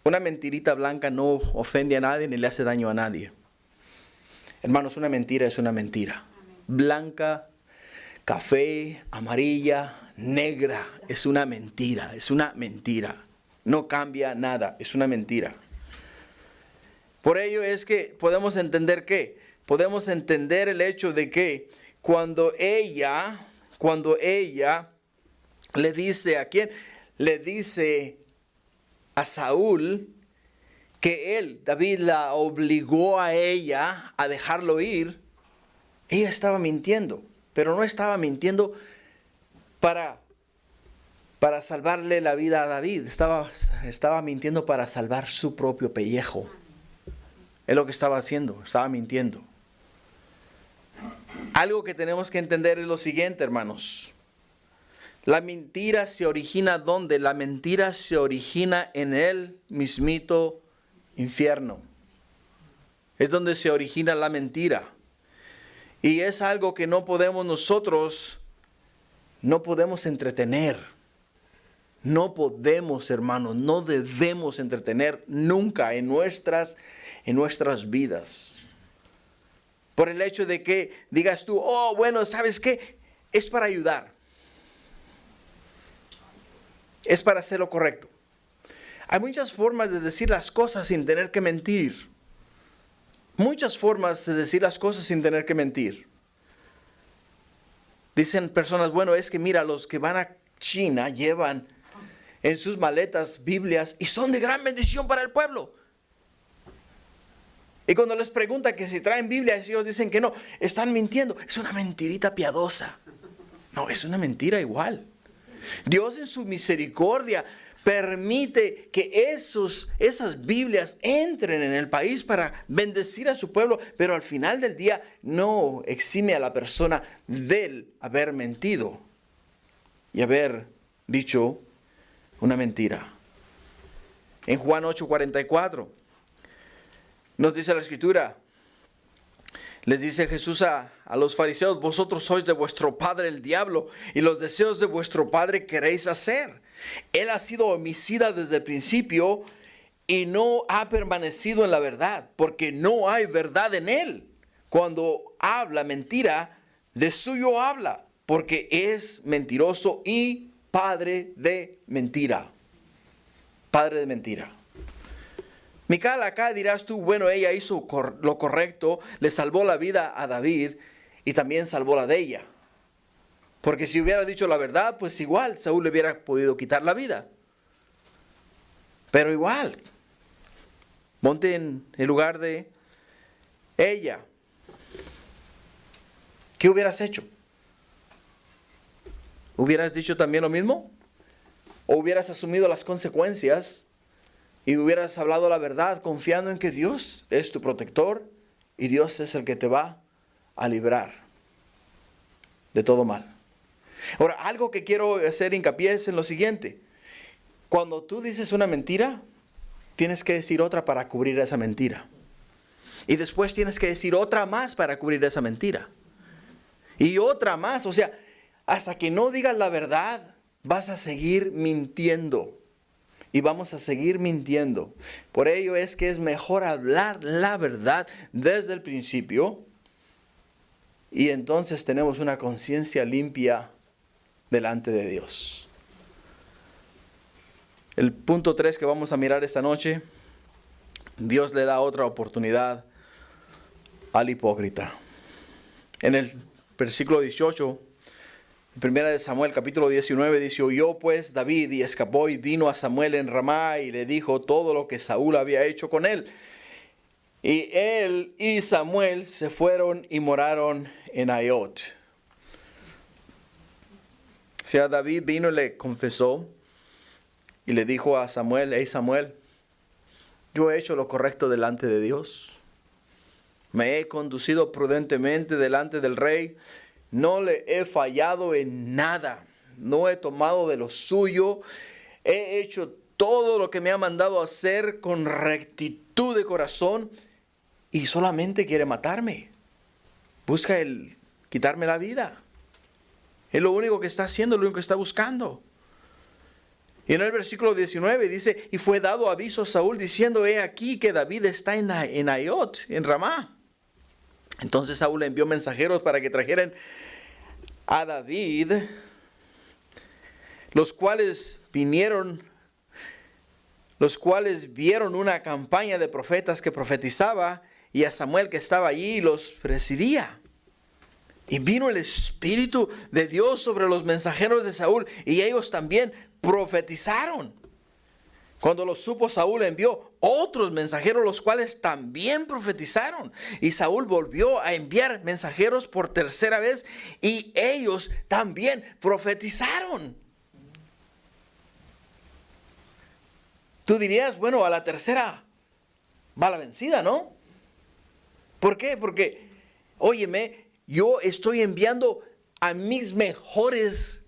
Una mentirita blanca no ofende a nadie ni le hace daño a nadie. Hermanos, una mentira es una mentira. Blanca, café, amarilla, negra, es una mentira, es una mentira. No cambia nada, es una mentira. Por ello es que podemos entender el hecho de que cuando ella le dice a quién, le dice a Saúl que David la obligó a ella a dejarlo ir, ella estaba mintiendo, pero no estaba mintiendo para salvarle la vida a David, estaba mintiendo para salvar su propio pellejo. Es lo que estaba haciendo, estaba mintiendo. Algo que tenemos que entender es lo siguiente, hermanos. La mentira se origina ¿dónde? La mentira se origina en el mismito infierno. Es donde se origina la mentira. Y es algo que no podemos entretener. No podemos, hermanos, no debemos entretener nunca en nuestras vidas. Por el hecho de que digas tú, oh, bueno, ¿sabes qué? Es para ayudar. Es para hacer lo correcto. Hay muchas formas de decir las cosas sin tener que mentir. Muchas formas de decir las cosas sin tener que mentir. Dicen personas, bueno, es que mira, los que van a China llevan en sus maletas Biblias y son de gran bendición para el pueblo. Y cuando les preguntan que si traen Biblias, ellos dicen que no, están mintiendo. Es una mentirita piadosa. No, es una mentira igual. Dios en su misericordia permite que esas Biblias entren en el país para bendecir a su pueblo, pero al final del día no exime a la persona del haber mentido y haber dicho una mentira. En Juan 8:44 nos dice la Escritura, les dice Jesús a los fariseos, vosotros sois de vuestro padre el diablo y los deseos de vuestro padre queréis hacer. Él ha sido homicida desde el principio y no ha permanecido en la verdad, porque no hay verdad en él. Cuando habla mentira, de suyo habla, porque es mentiroso y padre de mentira. Padre de mentira. Mical, acá dirás tú, bueno, ella hizo lo correcto, le salvó la vida a David y también salvó la de ella. Porque si hubiera dicho la verdad, pues igual Saúl le hubiera podido quitar la vida. Pero igual, ponte en el lugar de ella. ¿Qué hubieras hecho? ¿Hubieras dicho también lo mismo? ¿O hubieras asumido las consecuencias y hubieras hablado la verdad confiando en que Dios es tu protector y Dios es el que te va a librar de todo mal? Ahora, algo que quiero hacer hincapié es en lo siguiente. Cuando tú dices una mentira, tienes que decir otra para cubrir esa mentira. Y después tienes que decir otra más para cubrir esa mentira. Y otra más. O sea, hasta que no digas la verdad, vas a seguir mintiendo. Y vamos a seguir mintiendo. Por ello es que es mejor hablar la verdad desde el principio. Y entonces tenemos una conciencia limpia delante de Dios. El punto 3 que vamos a mirar esta noche, Dios le da otra oportunidad al hipócrita. En el versículo 18, primera de Samuel capítulo 19, dice, oyó pues David y escapó y vino a Samuel en Ramá y le dijo todo lo que Saúl había hecho con él. Y él y Samuel se fueron y moraron en Naiot. O sea, David vino y le confesó y le dijo a Samuel: hey Samuel, yo he hecho lo correcto delante de Dios. Me he conducido prudentemente delante del rey. No le he fallado en nada. No he tomado de lo suyo. He hecho todo lo que me ha mandado hacer con rectitud de corazón. Y solamente quiere matarme. Busca el quitarme la vida. Es lo único que está haciendo, lo único que está buscando. Y en el versículo 19 dice: y fue dado aviso a Saúl diciendo: he aquí que David está en Naiot, en Ramá. Entonces Saúl envió mensajeros para que trajeran a David, los cuales vieron una campaña de profetas que profetizaba, y a Samuel que estaba allí los presidía. Y vino el Espíritu de Dios sobre los mensajeros de Saúl, y ellos también profetizaron. Cuando lo supo, Saúl envió otros mensajeros, los cuales también profetizaron. Y Saúl volvió a enviar mensajeros por tercera vez, y ellos también profetizaron. Tú dirías, bueno, a la tercera va la vencida, ¿no? ¿Por qué? Porque, óyeme, yo estoy enviando a mis mejores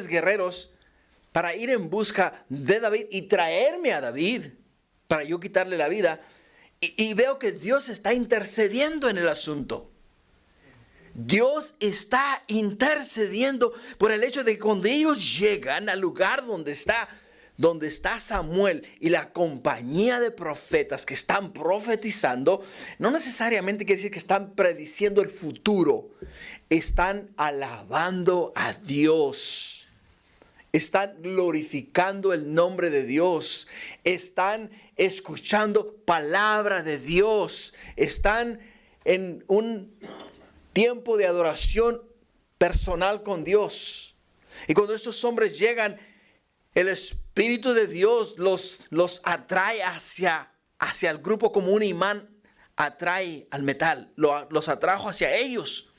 guerreros para ir en busca de David y traerme a David para yo quitarle la vida. Y veo que Dios está intercediendo en el asunto. Dios está intercediendo por el hecho de que cuando ellos llegan al lugar donde está Samuel y la compañía de profetas que están profetizando, no necesariamente quiere decir que están prediciendo el futuro. Están alabando a Dios. Están glorificando el nombre de Dios. Están escuchando palabra de Dios. Están en un tiempo de adoración personal con Dios. Y cuando estos hombres llegan, el Espíritu de Dios los atrae hacia el grupo como un imán atrae al metal. Los atrajo hacia ellos.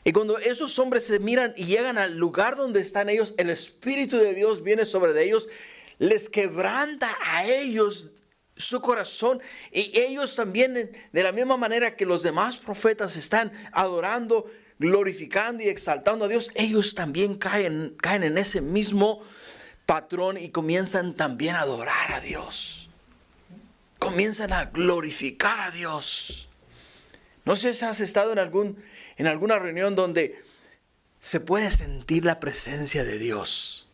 Y cuando esos hombres se miran y llegan al lugar donde están ellos, el Espíritu de Dios viene sobre ellos, les quebranta a ellos su corazón. Y ellos también, de la misma manera que los demás profetas están adorando, glorificando y exaltando a Dios, ellos también caen en ese mismo patrón y comienzan también a adorar a Dios. Comienzan a glorificar a Dios. No sé si has estado en alguna reunión donde se puede sentir la presencia de Dios.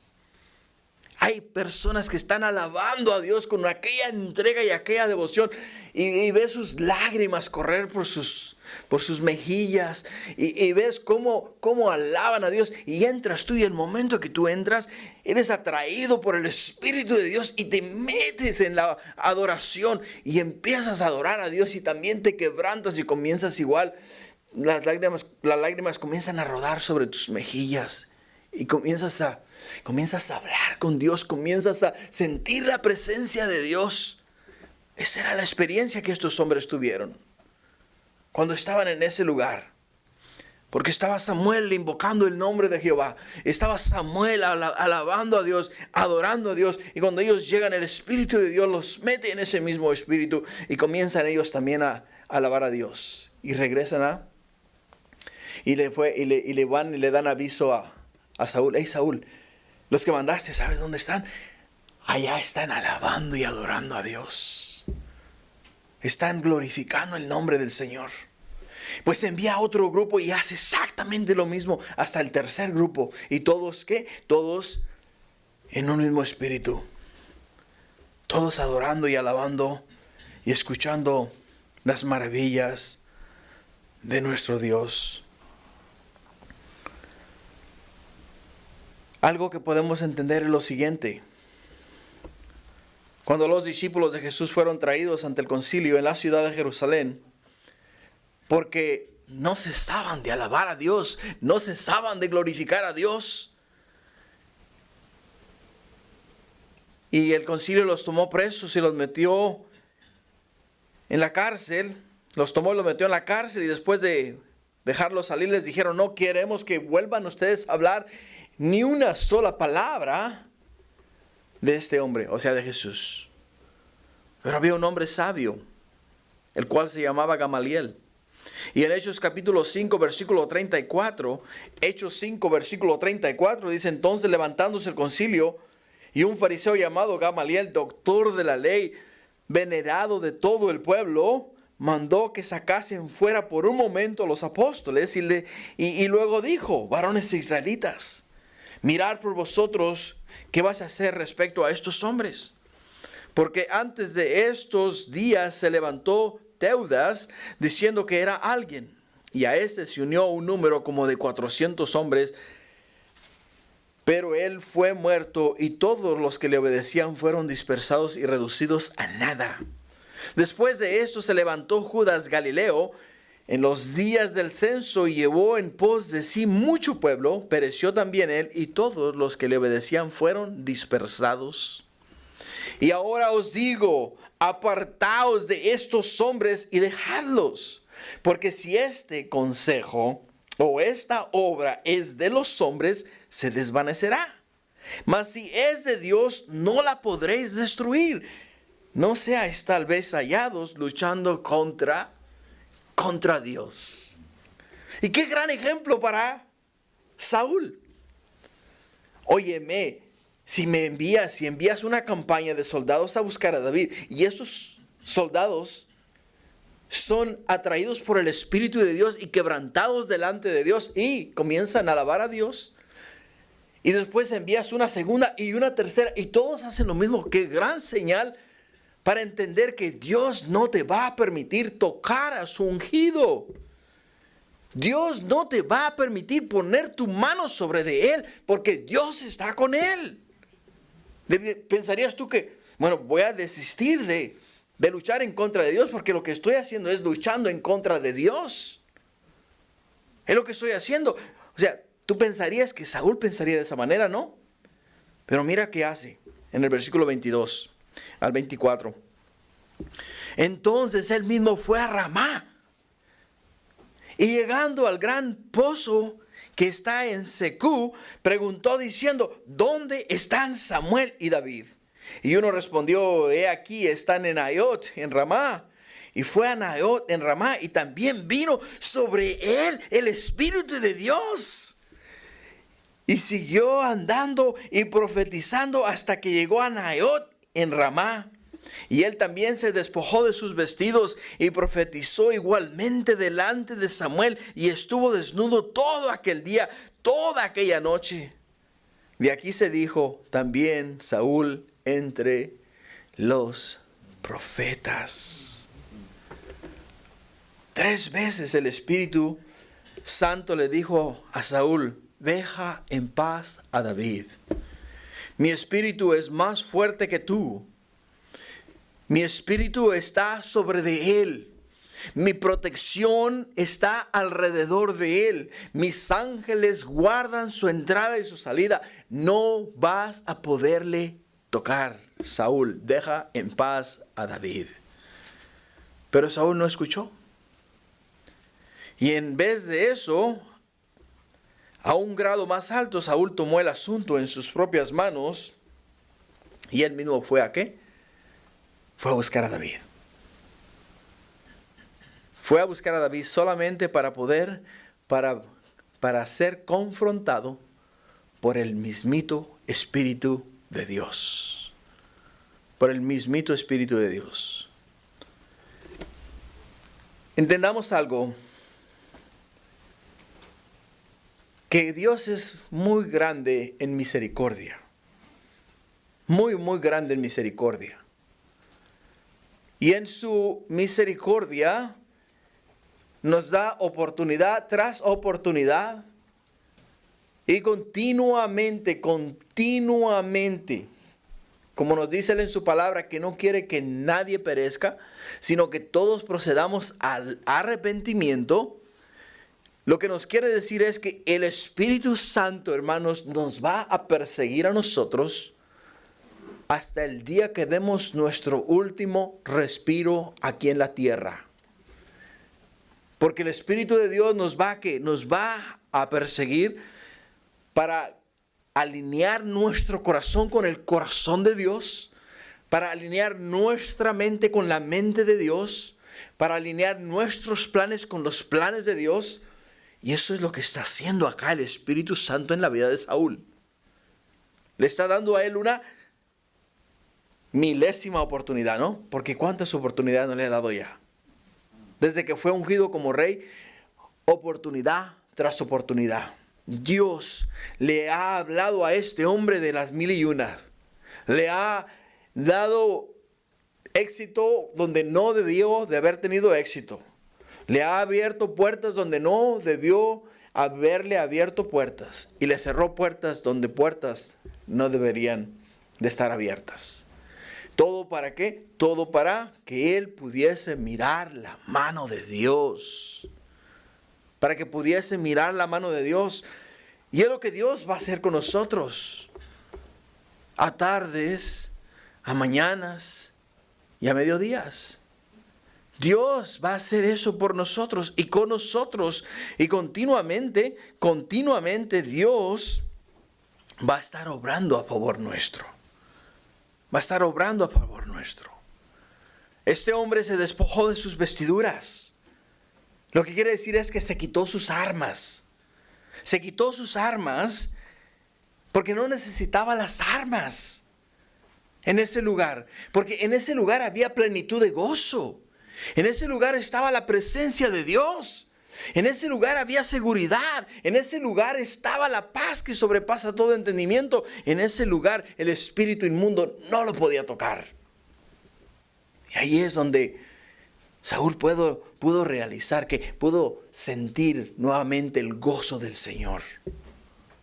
Hay personas que están alabando a Dios con aquella entrega y aquella devoción, y ves sus lágrimas correr por sus mejillas, y ves cómo alaban a Dios, y entras tú, y el momento que tú entras, eres atraído por el Espíritu de Dios y te metes en la adoración y empiezas a adorar a Dios, y también te quebrantas y comienzas igual. Las lágrimas comienzan a rodar sobre tus mejillas y comienzas a hablar con Dios, comienzas a sentir la presencia de Dios. Esa era la experiencia que estos hombres tuvieron cuando estaban en ese lugar. Porque estaba Samuel invocando el nombre de Jehová. Estaba Samuel alabando a Dios, adorando a Dios. Y cuando ellos llegan, el Espíritu de Dios los mete en ese mismo Espíritu. Y comienzan ellos también a alabar a Dios. Y regresan y le van y le dan aviso a Saúl. Hey Saúl, los que mandaste, ¿sabes dónde están? Allá están alabando y adorando a Dios. Están glorificando el nombre del Señor. Pues envía a otro grupo y hace exactamente lo mismo hasta el tercer grupo. ¿Y todos qué? Todos en un mismo espíritu. Todos adorando y alabando y escuchando las maravillas de nuestro Dios. Algo que podemos entender es lo siguiente. Cuando los discípulos de Jesús fueron traídos ante el concilio en la ciudad de Jerusalén, porque no cesaban de alabar a Dios, no cesaban de glorificar a Dios, y el concilio los tomó presos y los metió en la cárcel, los tomó y los metió en la cárcel, y después de dejarlos salir les dijeron: no queremos que vuelvan ustedes a hablar ni una sola palabra de este hombre, o sea, de Jesús. Pero había un hombre sabio, el cual se llamaba Gamaliel. Y en Hechos capítulo 5, versículo 34, Hechos 5, versículo 34, dice: entonces levantándose el concilio, y un fariseo llamado Gamaliel, doctor de la ley, venerado de todo el pueblo, mandó que sacasen fuera por un momento a los apóstoles, y luego dijo: varones israelitas, mirad por vosotros qué vas a hacer respecto a estos hombres. Porque antes de estos días se levantó Teudas diciendo que era alguien, y a este se unió un número como de 400 hombres, pero él fue muerto, y todos los que le obedecían fueron dispersados y reducidos a nada. Después de esto se levantó Judas Galileo en los días del censo y llevó en pos de sí mucho pueblo. Pereció también él, y todos los que le obedecían fueron dispersados. Y ahora os digo: apartaos de estos hombres y dejadlos, porque si este consejo o esta obra es de los hombres, se desvanecerá. Mas si es de Dios, no la podréis destruir. No seáis tal vez hallados luchando contra Dios. Y qué gran ejemplo para Saúl. Óyeme, si envías una campaña de soldados a buscar a David, y esos soldados son atraídos por el Espíritu de Dios y quebrantados delante de Dios y comienzan a alabar a Dios, y después envías una segunda y una tercera y todos hacen lo mismo, qué gran señal para entender que Dios no te va a permitir tocar a su ungido. Dios no te va a permitir poner tu mano sobre de él, porque Dios está con él. Pensarías tú que, bueno, voy a desistir de luchar en contra de Dios, porque lo que estoy haciendo es luchando en contra de Dios. Es lo que estoy haciendo. O sea, tú pensarías que Saúl pensaría de esa manera, ¿no? Pero mira qué hace en el versículo 22 al 24. Entonces él mismo fue a Ramá, y llegando al gran pozo que está en Secú, preguntó diciendo: ¿dónde están Samuel y David? Y uno respondió: he aquí, están en Naiot, en Ramá. Y fue a Naiot, en Ramá, y también vino sobre él el Espíritu de Dios. Y siguió andando y profetizando hasta que llegó a Naiot, en Ramá. Y él también se despojó de sus vestidos y profetizó igualmente delante de Samuel, y estuvo desnudo todo aquel día, toda aquella noche. De aquí se dijo también Saúl entre los profetas. 3 veces el Espíritu Santo le dijo a Saúl: deja en paz a David. Mi espíritu es más fuerte que tú. Mi espíritu está sobre de él. Mi protección está alrededor de él. Mis ángeles guardan su entrada y su salida. No vas a poderle tocar. Saúl, deja en paz a David. Pero Saúl no escuchó. Y en vez de eso, a un grado más alto, Saúl tomó el asunto en sus propias manos. Y él mismo fue a ¿qué? Fue a buscar a David. Fue a buscar a David solamente para ser confrontado por el mismito Espíritu de Dios. Por el mismito Espíritu de Dios. Entendamos algo. Que Dios es muy grande en misericordia. Muy, muy grande en misericordia. Y en su misericordia nos da oportunidad tras oportunidad. Y continuamente, como nos dice él en su palabra, que no quiere que nadie perezca, sino que todos procedamos al arrepentimiento. Lo que nos quiere decir es que el Espíritu Santo, hermanos, nos va a perseguir a nosotros hasta el día que demos nuestro último respiro aquí en la tierra. Porque el Espíritu de Dios nos va a perseguir para alinear nuestro corazón con el corazón de Dios, para alinear nuestra mente con la mente de Dios, para alinear nuestros planes con los planes de Dios. Y eso es lo que está haciendo acá el Espíritu Santo en la vida de Saúl. Le está dando a él una milésima oportunidad, ¿no? Porque ¿cuántas oportunidades no le ha dado ya? Desde que fue ungido como rey, oportunidad tras oportunidad. Dios le ha hablado a este hombre de las 1001. Le ha dado éxito donde no debió de haber tenido éxito. Le ha abierto puertas donde no debió haberle abierto puertas. Y le cerró puertas donde puertas no deberían de estar abiertas. ¿Todo para qué? Todo para que él pudiese mirar la mano de Dios. Para que pudiese mirar la mano de Dios. Y es lo que Dios va a hacer con nosotros. A tardes, a mañanas y a mediodías. Dios va a hacer eso por nosotros y con nosotros. Y continuamente Dios va a estar obrando a favor nuestro. Va a estar obrando a favor nuestro. Este hombre se despojó de sus vestiduras. Lo que quiere decir es que se quitó sus armas. Se quitó sus armas porque no necesitaba las armas en ese lugar. Porque en ese lugar había plenitud de gozo. En ese lugar estaba la presencia de Dios. En ese lugar había seguridad. En ese lugar estaba la paz que sobrepasa todo entendimiento. En ese lugar el espíritu inmundo no lo podía tocar. Y ahí es donde Saúl pudo realizar, que pudo sentir nuevamente el gozo del Señor.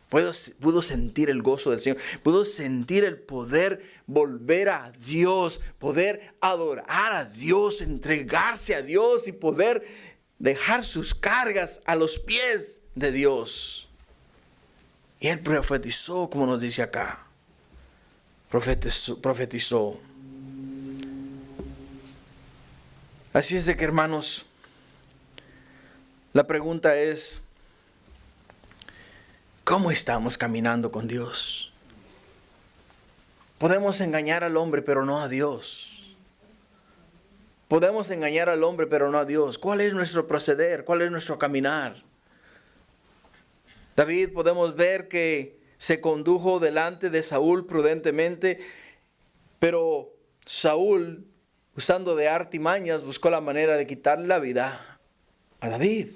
Pudo sentir el gozo del Señor. Pudo sentir el poder volver a Dios. Poder adorar a Dios, entregarse a Dios y poder dejar sus cargas a los pies de Dios. Y él profetizó, como nos dice acá. Profetizó. Así es de que, hermanos, la pregunta es, ¿cómo estamos caminando con Dios? Podemos engañar al hombre, pero no a Dios. Podemos engañar al hombre, pero no a Dios. ¿Cuál es nuestro proceder? ¿Cuál es nuestro caminar? David, podemos ver que se condujo delante de Saúl prudentemente, pero Saúl, usando de artimañas, buscó la manera de quitarle la vida a David.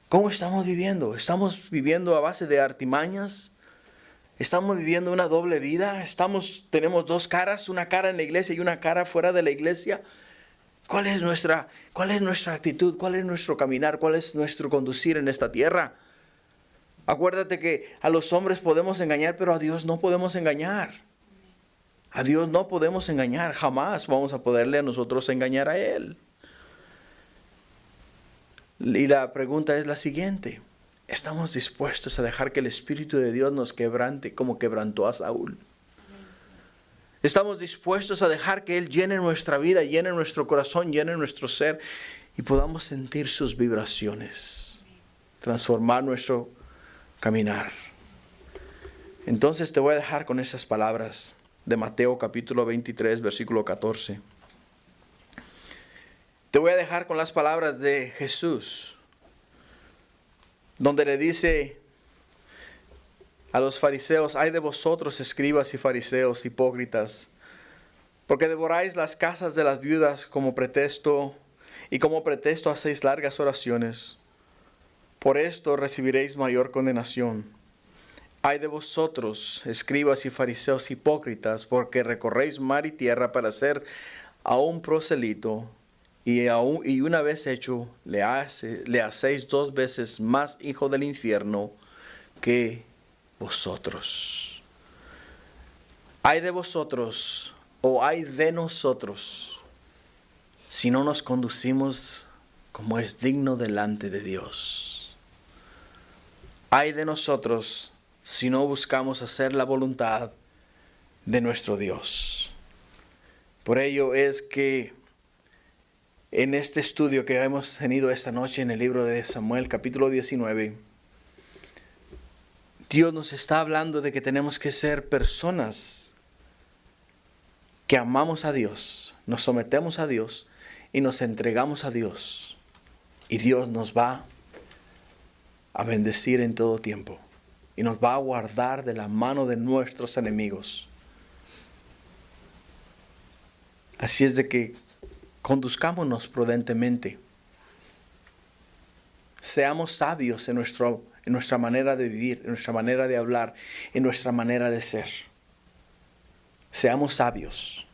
¿Cómo estamos viviendo? ¿Estamos viviendo a base de artimañas? ¿Estamos viviendo una doble vida? ¿Tenemos dos caras? ¿Una cara en la iglesia y una cara fuera de la iglesia? ¿Cuál es nuestra actitud? ¿Cuál es nuestro caminar? ¿Cuál es nuestro conducir en esta tierra? Acuérdate que a los hombres podemos engañar, pero a Dios no podemos engañar. A Dios no podemos engañar. Jamás vamos a poderle a nosotros engañar a Él. Y la pregunta es la siguiente. ¿Estamos dispuestos a dejar que el Espíritu de Dios nos quebrante como quebrantó a Saúl? ¿Estamos dispuestos a dejar que Él llene nuestra vida, llene nuestro corazón, llene nuestro ser y podamos sentir sus vibraciones, transformar nuestro caminar? Entonces te voy a dejar con esas palabras de Mateo capítulo 23, versículo 14. Te voy a dejar con las palabras de Jesús, donde le dice a los fariseos: ay de vosotros, escribas y fariseos hipócritas, porque devoráis las casas de las viudas como pretexto, y como pretexto hacéis largas oraciones. Por esto recibiréis mayor condenación. Ay de vosotros, escribas y fariseos hipócritas, porque recorréis mar y tierra para hacer a un proselito, y una vez hecho, le hacéis 2 veces más hijo del infierno que vosotros. Ay de vosotros, o ay de nosotros, si no nos conducimos como es digno delante de Dios. Ay de nosotros, si no buscamos hacer la voluntad de nuestro Dios. Por ello es que en este estudio que hemos tenido esta noche en el libro de Samuel, capítulo 19, Dios nos está hablando de que tenemos que ser personas que amamos a Dios, nos sometemos a Dios y nos entregamos a Dios. Y Dios nos va a bendecir en todo tiempo y nos va a guardar de la mano de nuestros enemigos. Así es de que conduzcámonos prudentemente. Seamos sabios en nuestra manera de vivir, en nuestra manera de hablar, en nuestra manera de ser. Seamos sabios,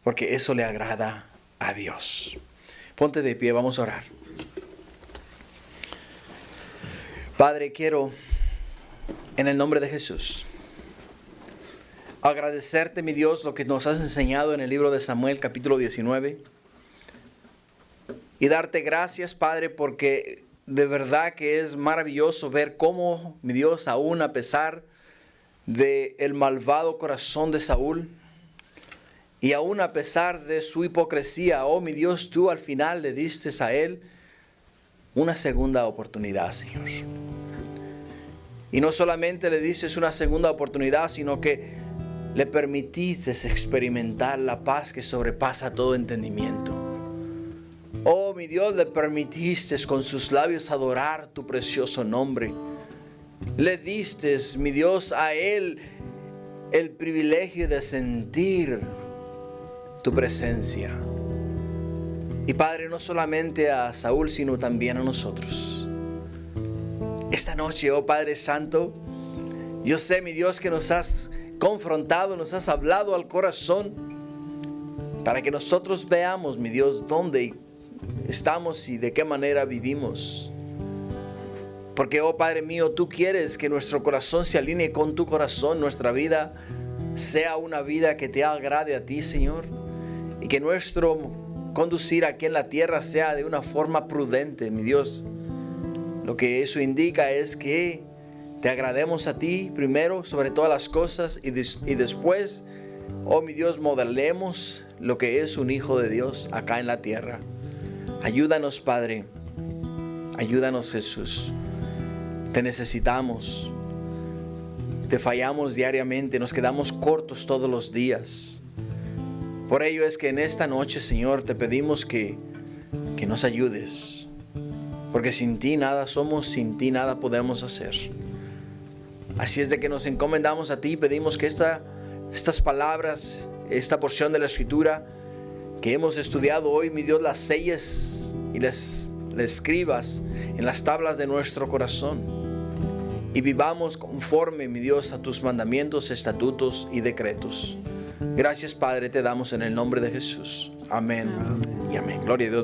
porque eso le agrada a Dios. Ponte de pie, vamos a orar. Padre, quiero, en el nombre de Jesús, agradecerte, mi Dios, lo que nos has enseñado en el libro de Samuel, capítulo 19. Y darte gracias, Padre, porque de verdad que es maravilloso ver cómo, mi Dios, aún a pesar del malvado corazón de Saúl, y aún a pesar de su hipocresía, oh mi Dios, tú al final le diste a él una segunda oportunidad, Señor. Y no solamente le diste una segunda oportunidad, sino que le permitiste experimentar la paz que sobrepasa todo entendimiento. Oh mi Dios, le permitiste con sus labios adorar tu precioso nombre. Le diste, mi Dios, a él el privilegio de sentir tu presencia. Y Padre, no solamente a Saúl, sino también a nosotros. Esta noche, oh Padre Santo, yo sé, mi Dios, que nos has confrontado, nos has hablado al corazón, para que nosotros veamos, mi Dios, dónde estamos y de qué manera vivimos. Porque, oh Padre mío, tú quieres que nuestro corazón se alinee con tu corazón, nuestra vida sea una vida que te agrade a ti, Señor, y que nuestro conducir aquí en la tierra sea de una forma prudente, mi Dios. Lo que eso indica es que te agrademos a ti primero sobre todas las cosas y después, oh mi Dios, modelemos lo que es un hijo de Dios acá en la tierra. Ayúdanos, Padre. Ayúdanos, Jesús. Te necesitamos. Te fallamos diariamente. Nos quedamos cortos todos los días. Por ello es que en esta noche, Señor, te pedimos que nos ayudes. Porque sin ti nada somos, sin ti nada podemos hacer. Así es de que nos encomendamos a ti y pedimos que estas palabras, esta porción de la Escritura que hemos estudiado hoy, mi Dios, las selles y las escribas en las tablas de nuestro corazón. Y vivamos conforme, mi Dios, a tus mandamientos, estatutos y decretos. Gracias, Padre, te damos en el nombre de Jesús. Amén. Y amén. Gloria a Dios.